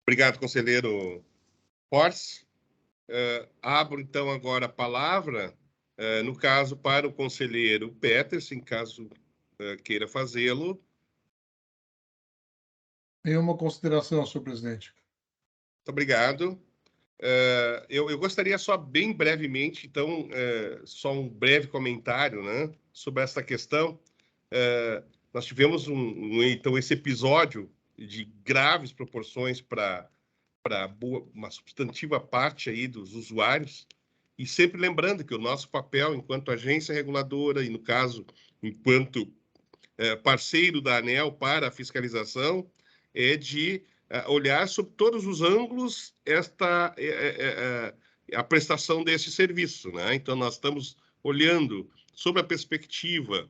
Obrigado, conselheiro Porce. Abro, então, agora a palavra, no caso, para o conselheiro Peterson, caso queira fazê-lo. Nenhuma consideração, senhor presidente. Muito obrigado. Eu gostaria só bem brevemente, então, só um breve comentário, né, sobre essa questão. Nós tivemos, então, esse episódio de graves proporções para uma substantiva parte aí dos usuários, e sempre lembrando que o nosso papel enquanto agência reguladora, e no caso, enquanto parceiro da ANEEL para a fiscalização, é de olhar sob todos os ângulos a prestação desse serviço, né? Então, nós estamos olhando sobre a perspectiva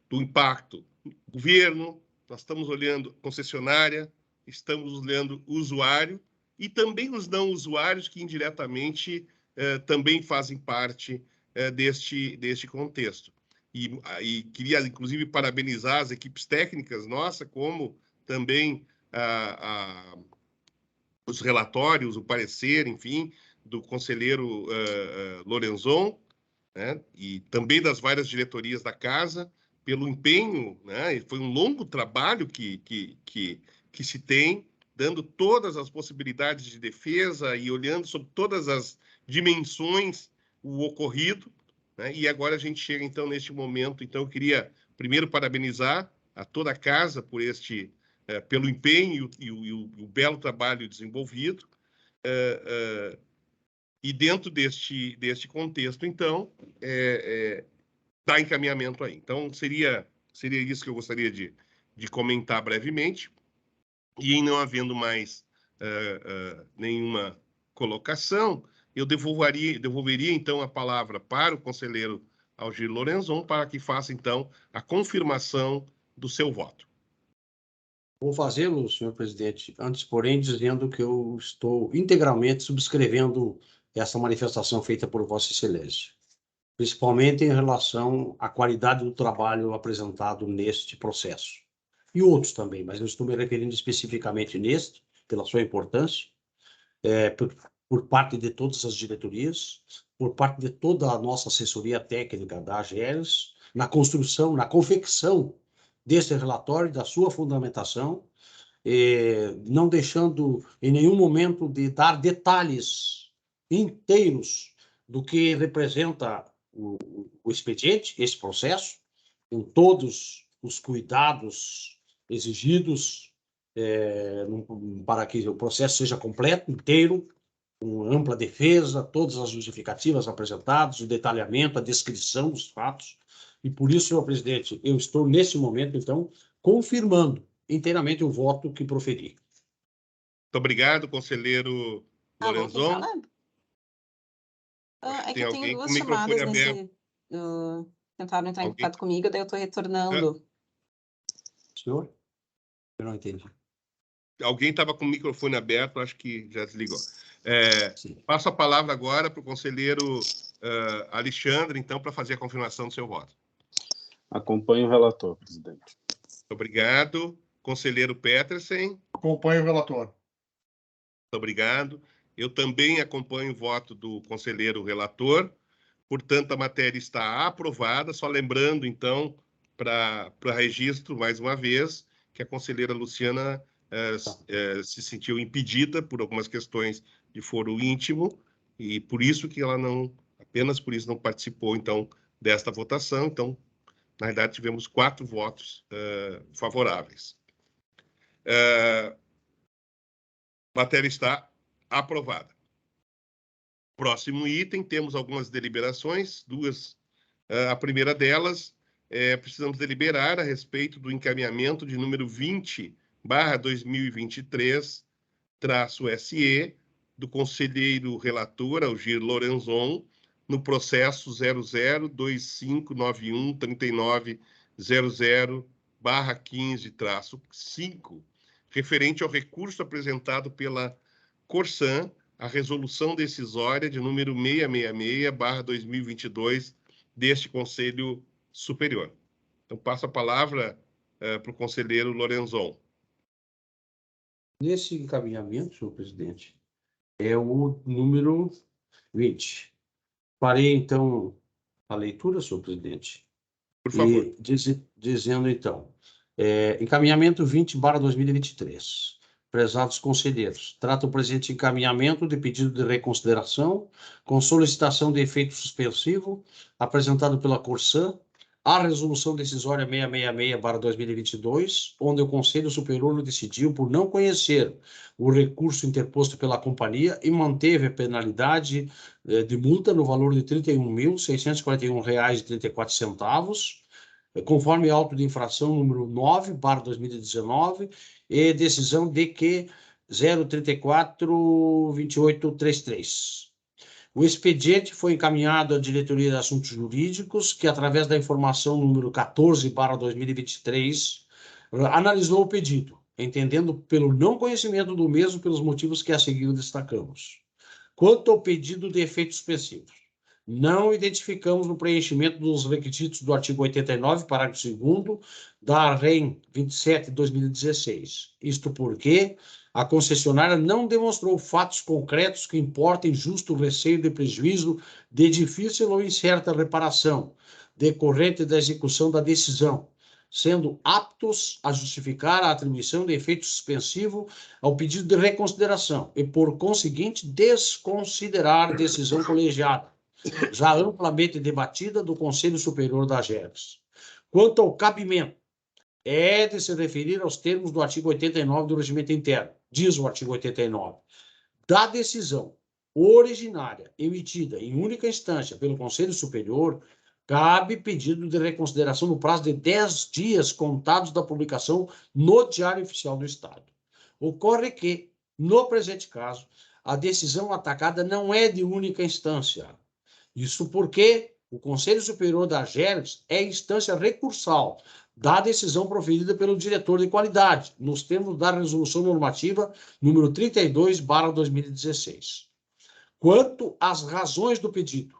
do impacto do governo, nós estamos olhando concessionária, estamos olhando o usuário e também os não usuários que indiretamente também fazem parte deste contexto. E queria, inclusive, parabenizar as equipes técnicas nossa, como também os relatórios, o parecer, enfim, do conselheiro Lorenzon, né, e também das várias diretorias da casa, pelo empenho, né, foi um longo trabalho que se tem, dando todas as possibilidades de defesa e olhando sobre todas as dimensões o ocorrido, né, e agora a gente chega, então, neste momento. Então, eu queria, primeiro, parabenizar a toda a casa por pelo empenho e o belo trabalho desenvolvido, e dentro deste contexto, então, dá encaminhamento aí. Então, seria isso que eu gostaria de comentar brevemente, e em não havendo mais nenhuma colocação, eu devolveria, então, a palavra para o conselheiro Algir Lorenzon, para que faça, então, a confirmação do seu voto. Vou fazê-lo, senhor presidente, antes, porém, dizendo que eu estou integralmente subscrevendo essa manifestação feita por Vossa Excelência, principalmente em relação à qualidade do trabalho apresentado neste processo. E outros também, mas eu estou me referindo especificamente neste, pela sua importância, por parte de todas as diretorias, por parte de toda a nossa assessoria técnica da AGERS, na construção, na confecção desse relatório, da sua fundamentação, não deixando em nenhum momento de dar detalhes inteiros do que representa o expediente, esse processo, com todos os cuidados exigidos para que o processo seja completo, inteiro, com ampla defesa, todas as justificativas apresentadas, o detalhamento, a descrição dos fatos. E por isso, senhor presidente, eu estou, nesse momento, então, confirmando inteiramente o voto que proferi. Muito obrigado, conselheiro Lorenzon. É que tem eu alguém tenho com o duas microfone chamadas aberto. tentaram entrar em contato comigo, daí eu estou retornando. Senhor? Eu não entendi. Alguém estava com o microfone aberto, acho que já desligou. Sim. Passo a palavra agora para o conselheiro Alexandre, então, para fazer a confirmação do seu voto. Acompanho o relator, presidente. Muito obrigado. Conselheiro Petersen. Acompanho o relatório. Muito obrigado. Eu também acompanho o voto do conselheiro relator. Portanto, a matéria está aprovada. Só lembrando, então, para registro, mais uma vez, que a conselheira Luciana se sentiu impedida por algumas questões de foro íntimo, e por isso que ela apenas por isso não participou, então, desta votação. Então, na verdade, tivemos 4 votos favoráveis. A matéria está aprovada. Próximo item, temos algumas deliberações, 2. A primeira delas, precisamos deliberar a respeito do encaminhamento de número 20/2023-SE, do conselheiro relator, Algir Lorenzon, no processo 0025913900/15-5, referente ao recurso apresentado pela Corsan, a resolução decisória de número 666/2022 deste Conselho Superior. Então, passo a palavra para o conselheiro Lorenzon. Nesse encaminhamento, senhor presidente, é o número 20. Farei, então, a leitura, senhor presidente. Por favor. E dizendo, então, encaminhamento 20/2023. Prezados conselheiros, trata o presente encaminhamento de pedido de reconsideração com solicitação de efeito suspensivo apresentado pela Corsan à resolução decisória 666/2022, onde o Conselho Superior decidiu por não conhecer o recurso interposto pela companhia e manteve a penalidade de multa no valor de R$ 31.641,34, conforme auto de infração número 9/2019 e decisão DQ 0342833. O expediente foi encaminhado à Diretoria de Assuntos Jurídicos, que, através da informação número 14/2023, analisou o pedido, entendendo pelo não conhecimento do mesmo pelos motivos que a seguir destacamos. Quanto ao pedido de efeitos suspensivo, não identificamos no preenchimento dos requisitos do artigo 89, parágrafo 2º, da REN 27/2016. Isto porque a concessionária não demonstrou fatos concretos que importem justo receio de prejuízo de difícil ou incerta reparação, decorrente da execução da decisão, sendo aptos a justificar a atribuição de efeito suspensivo ao pedido de reconsideração e, por conseguinte, desconsiderar decisão colegiada, já amplamente debatida do Conselho Superior da AGERGS. Quanto ao cabimento, é de se referir aos termos do artigo 89 do Regimento Interno. Diz o artigo 89. Da decisão originária emitida em única instância pelo Conselho Superior, cabe pedido de reconsideração no prazo de 10 dias contados da publicação no Diário Oficial do Estado. Ocorre que, no presente caso, a decisão atacada não é de única instância. Isso porque o Conselho Superior da AGERGS é instância recursal da decisão proferida pelo diretor de qualidade, nos termos da Resolução Normativa número 32/2016. Quanto às razões do pedido,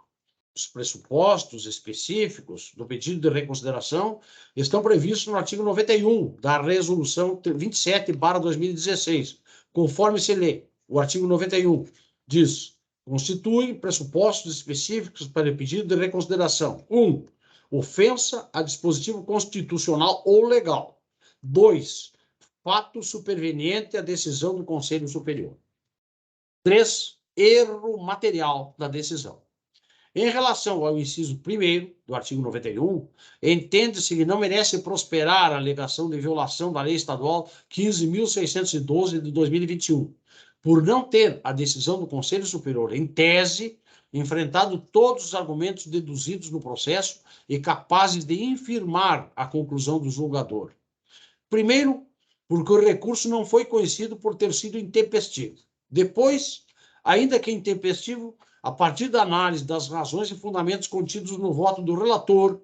os pressupostos específicos do pedido de reconsideração estão previstos no artigo 91 da Resolução 27/2016, conforme se lê. O artigo 91 diz: constituem pressupostos específicos para o pedido de reconsideração. 1. Ofensa a dispositivo constitucional ou legal. 2. Fato superveniente à decisão do Conselho Superior. 3. Erro material da decisão. Em relação ao inciso 1º do artigo 91, entende-se que não merece prosperar a alegação de violação da Lei Estadual 15.612 de 2021, por não ter a decisão do Conselho Superior, em tese, enfrentado todos os argumentos deduzidos no processo e capazes de infirmar a conclusão do julgador. Primeiro, porque o recurso não foi conhecido por ter sido intempestivo. Depois, ainda que intempestivo, a partir da análise das razões e fundamentos contidos no voto do relator,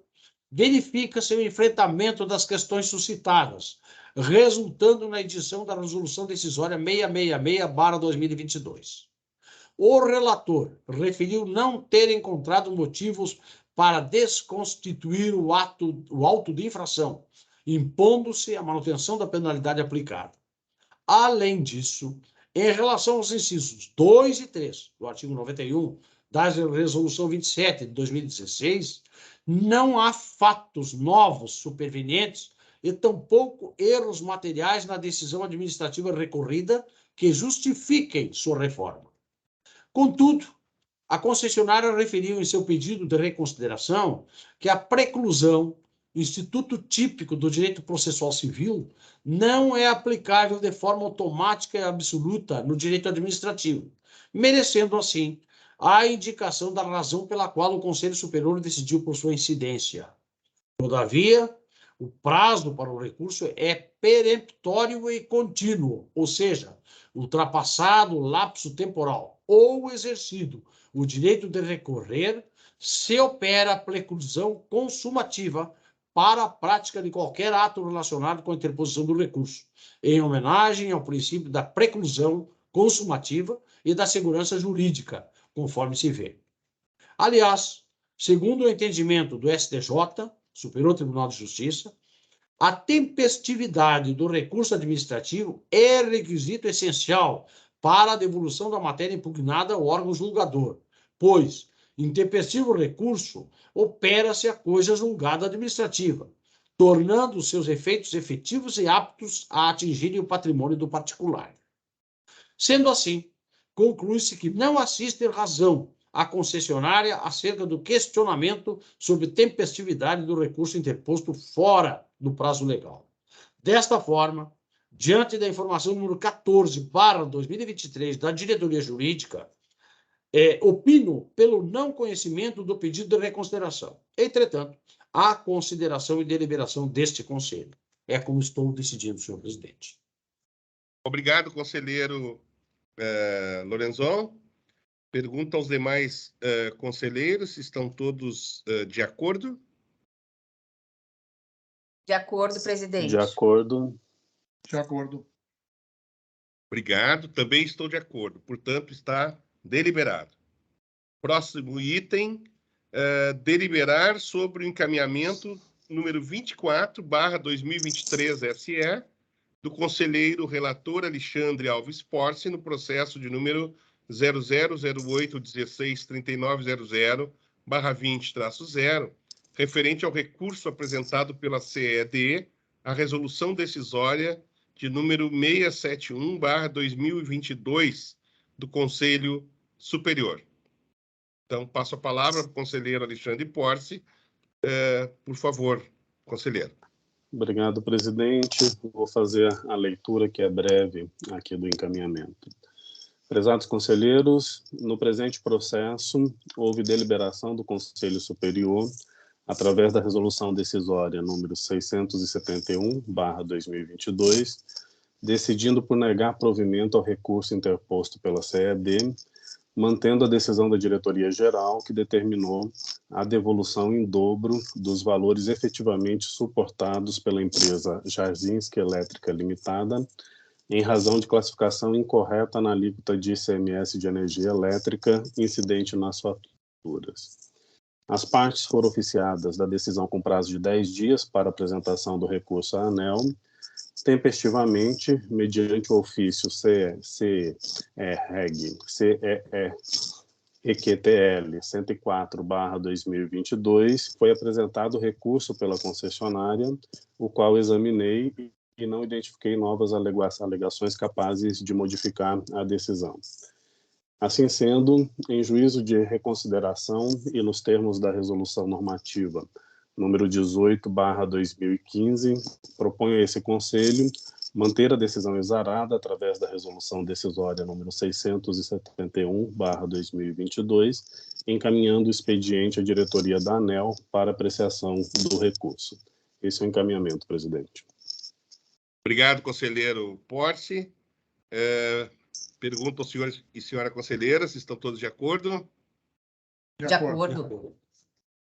verifica-se o enfrentamento das questões suscitadas, resultando na edição da Resolução Decisória 666/2022. O relator referiu não ter encontrado motivos para desconstituir o auto de infração, impondo-se a manutenção da penalidade aplicada. Além disso, em relação aos incisos 2 e 3 do artigo 91 da Resolução 27 de 2016, não há fatos novos supervenientes e tampouco erros materiais na decisão administrativa recorrida que justifiquem sua reforma. Contudo, a concessionária referiu em seu pedido de reconsideração que a preclusão, instituto típico do direito processual civil, não é aplicável de forma automática e absoluta no direito administrativo, merecendo, assim, a indicação da razão pela qual o Conselho Superior decidiu por sua incidência. Todavia, o prazo para o recurso é peremptório e contínuo, ou seja, ultrapassado o lapso temporal ou exercido o direito de recorrer, se opera a preclusão consumativa para a prática de qualquer ato relacionado com a interposição do recurso, em homenagem ao princípio da preclusão consumativa e da segurança jurídica, conforme se vê. Aliás, segundo o entendimento do STJ, Superior Tribunal de Justiça, a tempestividade do recurso administrativo é requisito essencial para a devolução da matéria impugnada ao órgão julgador, pois, intempestivo recurso, opera-se a coisa julgada administrativa, tornando seus efeitos efetivos e aptos a atingirem o patrimônio do particular. Sendo assim, conclui-se que não assiste razão à concessionária acerca do questionamento sobre tempestividade do recurso interposto fora do prazo legal. Desta forma, diante da informação número 14/2023 da Diretoria Jurídica, opino pelo não conhecimento do pedido de reconsideração. Entretanto, há consideração e deliberação deste Conselho. É como estou decidindo, senhor presidente. Obrigado, conselheiro Lorenzon. Pergunta aos demais conselheiros se estão todos de acordo. De acordo, presidente. De acordo. De acordo. Obrigado, também estou de acordo. Portanto, está deliberado. Próximo item, deliberar sobre o encaminhamento número 24/2023 SE do conselheiro relator Alexandre Alves Porce no processo de número 0008163900/20-0, referente ao recurso apresentado pela CED à resolução decisória de número 671/2022 do Conselho Superior. Então, passo a palavra para o conselheiro Alexandre Porce. Por favor, conselheiro. Obrigado, presidente. Vou fazer a leitura, que é breve, aqui do encaminhamento. Prezados conselheiros, no presente processo, houve deliberação do Conselho Superior, através da resolução decisória número 671/2022, decidindo por negar provimento ao recurso interposto pela CED, mantendo a decisão da diretoria-geral que determinou a devolução em dobro dos valores efetivamente suportados pela empresa Jarzinski Elétrica Limitada, em razão de classificação incorreta na alíquota de ICMS de energia elétrica incidente nas faturas. As partes foram oficiadas da decisão com prazo de 10 dias para apresentação do recurso à ANEEL, tempestivamente, mediante o ofício CEREG-CEE-EQTL 104/2022, foi apresentado o recurso pela concessionária, o qual examinei e não identifiquei novas alegações capazes de modificar a decisão. Assim sendo, em juízo de reconsideração e nos termos da resolução normativa número 18/2015, proponho a esse Conselho manter a decisão exarada através da resolução decisória número 671/2022, encaminhando o expediente à diretoria da ANEEL para apreciação do recurso. Esse é o encaminhamento, presidente. Obrigado, conselheiro Porce. Pergunto aos senhores e senhora conselheira se estão todos de acordo. De acordo.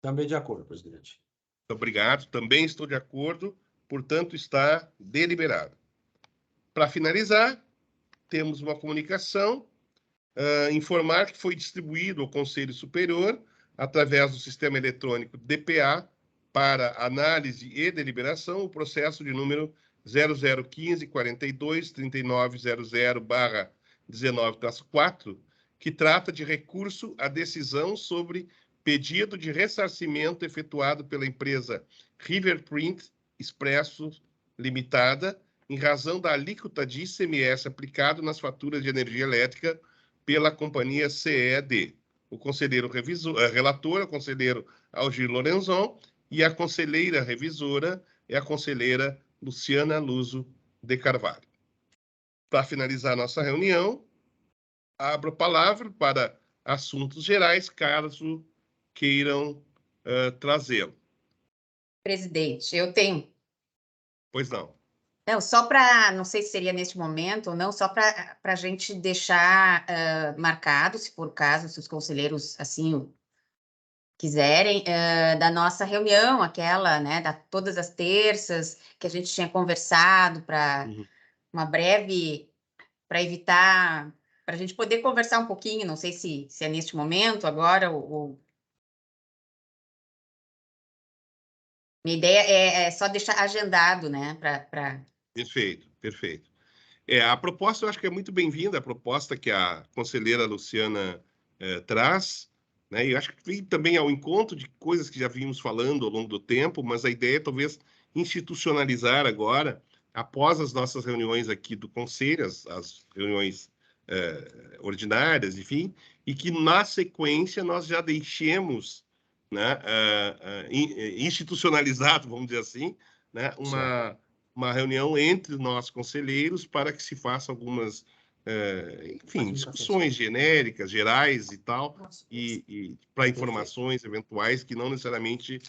Também de acordo, presidente. Muito obrigado. Também estou de acordo. Portanto, está deliberado. Para finalizar, temos uma comunicação. Informar que foi distribuído ao Conselho Superior, através do sistema eletrônico DPA, para análise e deliberação, o processo de número 0015-42-3900/19-4, que trata de recurso à decisão sobre pedido de ressarcimento efetuado pela empresa Riverprint Expresso Limitada, em razão da alíquota de ICMS aplicado nas faturas de energia elétrica pela companhia CED. O conselheiro relator, o conselheiro Algir Lorenzon, e a conselheira revisora é a conselheira Luciana Luso de Carvalho. Para finalizar nossa reunião, abro a palavra para assuntos gerais, caso queiram trazê-lo. Presidente, eu tenho. Pois não. Não, só para, não sei se seria neste momento ou não, só para a gente deixar marcado, se for o caso, se os conselheiros assim quiserem, da nossa reunião, aquela, né, todas as terças, que a gente tinha conversado para uma breve, para evitar, para a gente poder conversar um pouquinho, não sei se é neste momento, agora, ou... Minha ideia é só deixar agendado, né, para... Perfeito, perfeito. A proposta, eu acho que é muito bem-vinda, a proposta que a conselheira Luciana traz, né? E eu acho que vem também ao encontro de coisas que já vimos falando ao longo do tempo, mas a ideia é talvez institucionalizar agora, após as nossas reuniões aqui do Conselho, as reuniões ordinárias, enfim, e que na sequência nós já deixemos, né, institucionalizado, vamos dizer assim, né, uma reunião entre os nossos conselheiros para que se faça algumas, enfim, discussões genéricas, gerais e tal, e para informações eventuais que não necessariamente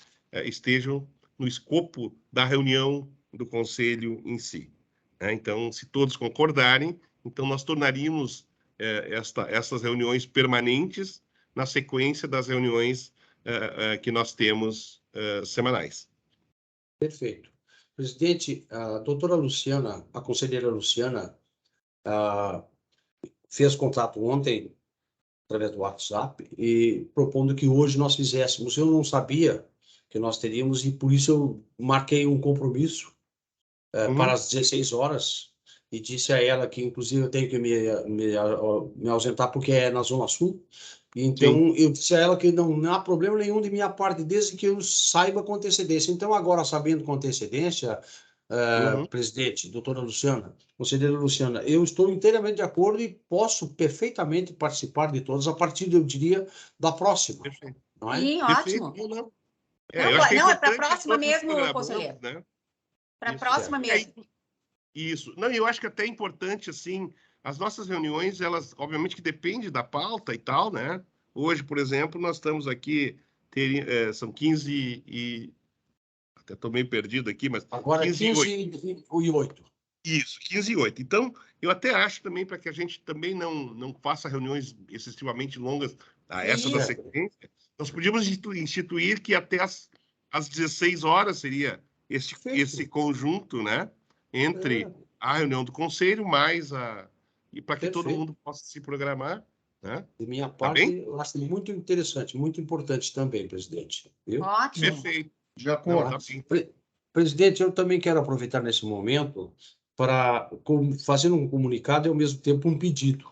estejam no escopo da reunião do conselho em si. Então, se todos concordarem, então nós tornaríamos essas reuniões permanentes na sequência das reuniões que nós temos semanais. Perfeito. Presidente, a doutora Luciana, a conselheira Luciana, fez contato ontem, através do WhatsApp, e propondo que hoje nós fizéssemos. Eu não sabia que nós teríamos, e por isso eu marquei um compromisso para as 16 horas e disse a ela que, inclusive, eu tenho que me ausentar porque é na Zona Sul. Então, eu disse a ela que não há problema nenhum de minha parte, desde que eu saiba com antecedência. Então, agora, sabendo com antecedência, presidente, doutora Luciana, conselheira Luciana, eu estou inteiramente de acordo e posso perfeitamente participar de todas a partir, eu diria, da próxima. Perfeito. Não é? Sim, Perfeito. ótimo. Não. Não, Eu acho que não, é para a importante próxima todos os mesmo, programandos, conselheiro. né? Para a Isso. próxima mesmo. Isso. Não, eu acho que até é importante, assim, as nossas reuniões, elas, obviamente, que depende da pauta e tal, né? Hoje, por exemplo, nós estamos aqui, são 15 e... Até estou meio perdido aqui, mas... Agora 15 e 8. Isso, 15 e 8. Então, eu até acho também, para que a gente também não faça reuniões excessivamente longas, essa da sequência, nós podíamos instituir que até às 16 horas seria esse conjunto, né? Entre a reunião do conselho, mais a... E para que todo mundo possa se programar, né? De minha Tá parte, bem? eu acho muito interessante, muito importante também, presidente. Viu? Ótimo. Perfeito. De acordo. Não, tá bem. Presidente, eu também quero aproveitar nesse momento para fazer um comunicado e, ao mesmo tempo, um pedido.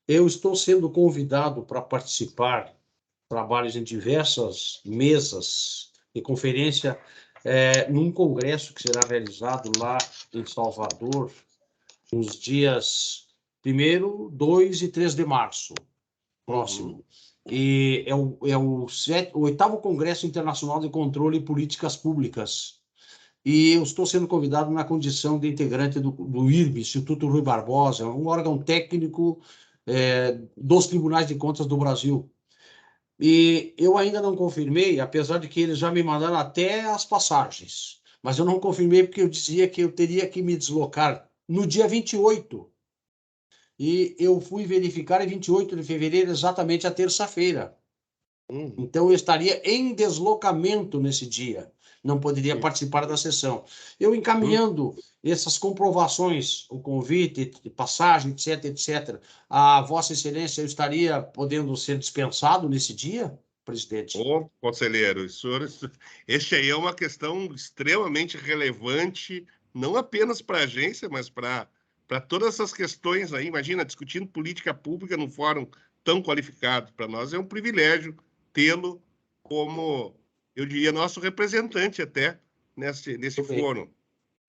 Eu estou sendo convidado para participar de trabalhos em diversas mesas de conferência num congresso que será realizado lá em Salvador, nos dias 1º, 2 e 3 de março, próximo. E é o 8º Congresso Internacional de Controle de Políticas Públicas. E eu estou sendo convidado na condição de integrante do IRB, Instituto Rui Barbosa, um órgão técnico dos Tribunais de Contas do Brasil. E eu ainda não confirmei, apesar de que eles já me mandaram até as passagens, mas eu não confirmei porque eu dizia que eu teria que me deslocar no dia 28. E eu fui verificar em 28 de fevereiro, exatamente a terça-feira. Então, eu estaria em deslocamento nesse dia. Não poderia participar da sessão. Eu encaminhando essas comprovações, o convite, passagem, etc., etc., a Vossa Excelência, eu estaria podendo ser dispensado nesse dia, presidente? Ô, conselheiro, este aí é uma questão extremamente relevante, não apenas para a agência, mas para todas essas questões aí. Imagina, discutindo política pública num fórum tão qualificado. Para nós é um privilégio tê-lo como, eu diria, nosso representante até nesse fórum.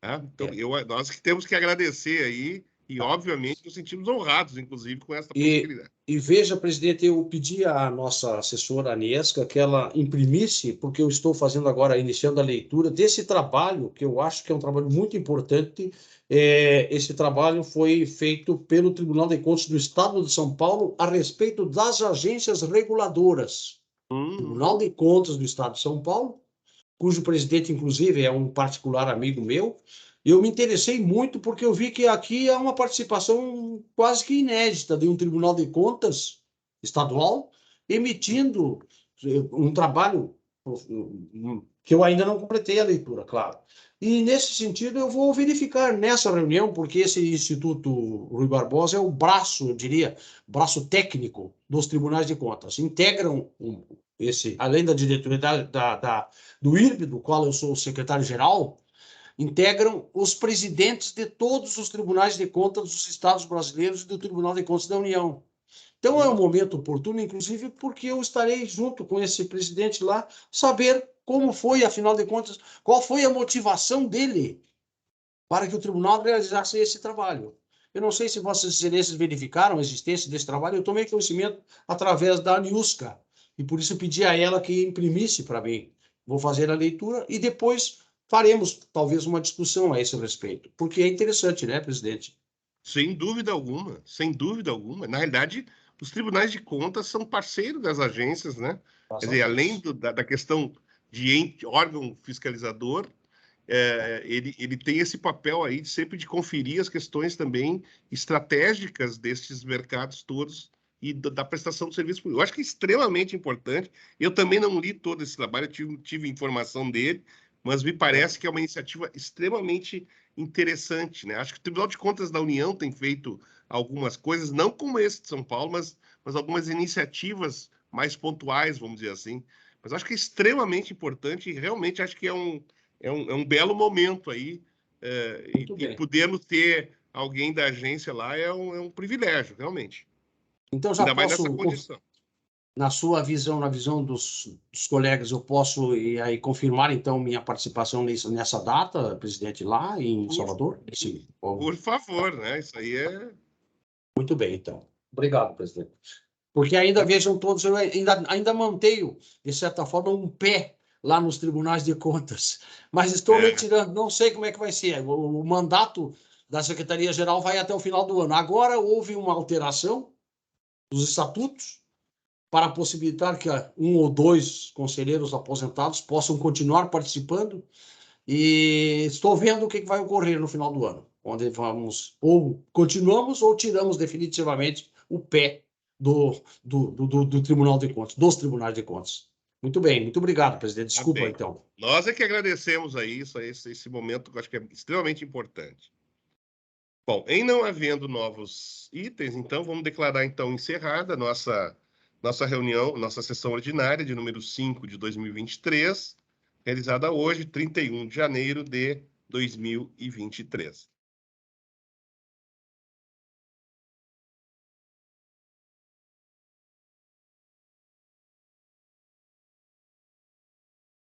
Tá? Então, nós que temos que agradecer aí e, obviamente, nos sentimos honrados, inclusive, com essa possibilidade. E veja, presidente, eu pedi à nossa assessora Aniesca que ela imprimisse, porque eu estou fazendo agora, iniciando a leitura desse trabalho, que eu acho que é um trabalho muito importante. Esse trabalho foi feito pelo Tribunal de Contas do Estado de São Paulo a respeito das agências reguladoras. Tribunal de Contas do Estado de São Paulo, cujo presidente, inclusive, é um particular amigo meu. Eu me interessei muito porque eu vi que aqui há uma participação quase que inédita de um Tribunal de Contas estadual emitindo um trabalho que eu ainda não completei a leitura, claro. E, nesse sentido, eu vou verificar nessa reunião, porque esse Instituto Rui Barbosa é o braço, eu diria, braço técnico dos Tribunais de Contas. Integram além da diretoria do IRB, do qual eu sou o secretário-geral, integram os presidentes de todos os tribunais de contas dos estados brasileiros e do Tribunal de Contas da União. Então, é um momento oportuno, inclusive, porque eu estarei junto com esse presidente lá, saber como foi, afinal de contas, qual foi a motivação dele para que o tribunal realizasse esse trabalho. Eu não sei se Vossas Excelências verificaram a existência desse trabalho, eu tomei conhecimento através da Aniusca, e por isso pedi a ela que imprimisse para mim. Vou fazer a leitura e depois faremos, talvez, uma discussão a esse respeito, porque é interessante, né, presidente? Sem dúvida alguma, sem dúvida alguma. Na realidade, os tribunais de contas são parceiros das agências, né? Quer dizer, além da questão de órgão fiscalizador, ele tem esse papel aí de sempre de conferir as questões também estratégicas destes mercados todos e da prestação de serviço público. Eu acho que é extremamente importante. Eu também não li todo esse trabalho, eu tive informação dele, mas me parece que é uma iniciativa extremamente interessante, né? Acho que o Tribunal de Contas da União tem feito algumas coisas, não como esse de São Paulo, mas algumas iniciativas mais pontuais, vamos dizer assim. Mas acho que é extremamente importante e realmente acho que é um belo momento aí e podermos ter alguém da agência lá é um privilégio, realmente. Então, já ainda mais posso, nessa condição. na sua visão, na visão dos colegas, eu posso aí confirmar, então, minha participação nessa data, presidente, lá em Salvador? Sim. Por favor, né? Isso aí é... Muito bem, então. Obrigado, presidente. Porque ainda vejam todos, eu ainda mantenho, de certa forma, um pé lá nos tribunais de contas, mas estou retirando, não sei como é que vai ser. O mandato da Secretaria-Geral vai até o final do ano. Agora houve uma alteração dos estatutos para possibilitar que um ou dois conselheiros aposentados possam continuar participando, e estou vendo o que vai ocorrer no final do ano, onde vamos, ou continuamos ou tiramos definitivamente o pé do Tribunal de Contas, dos Tribunais de Contas. Muito bem, muito obrigado, presidente. Desculpa, então. Nós é que agradecemos a isso, esse momento que eu acho que é extremamente importante. Bom, em não havendo novos itens, então, vamos declarar, então, encerrada a nossa reunião, nossa sessão ordinária de número 5 de 2023, realizada hoje, 31 de janeiro de 2023.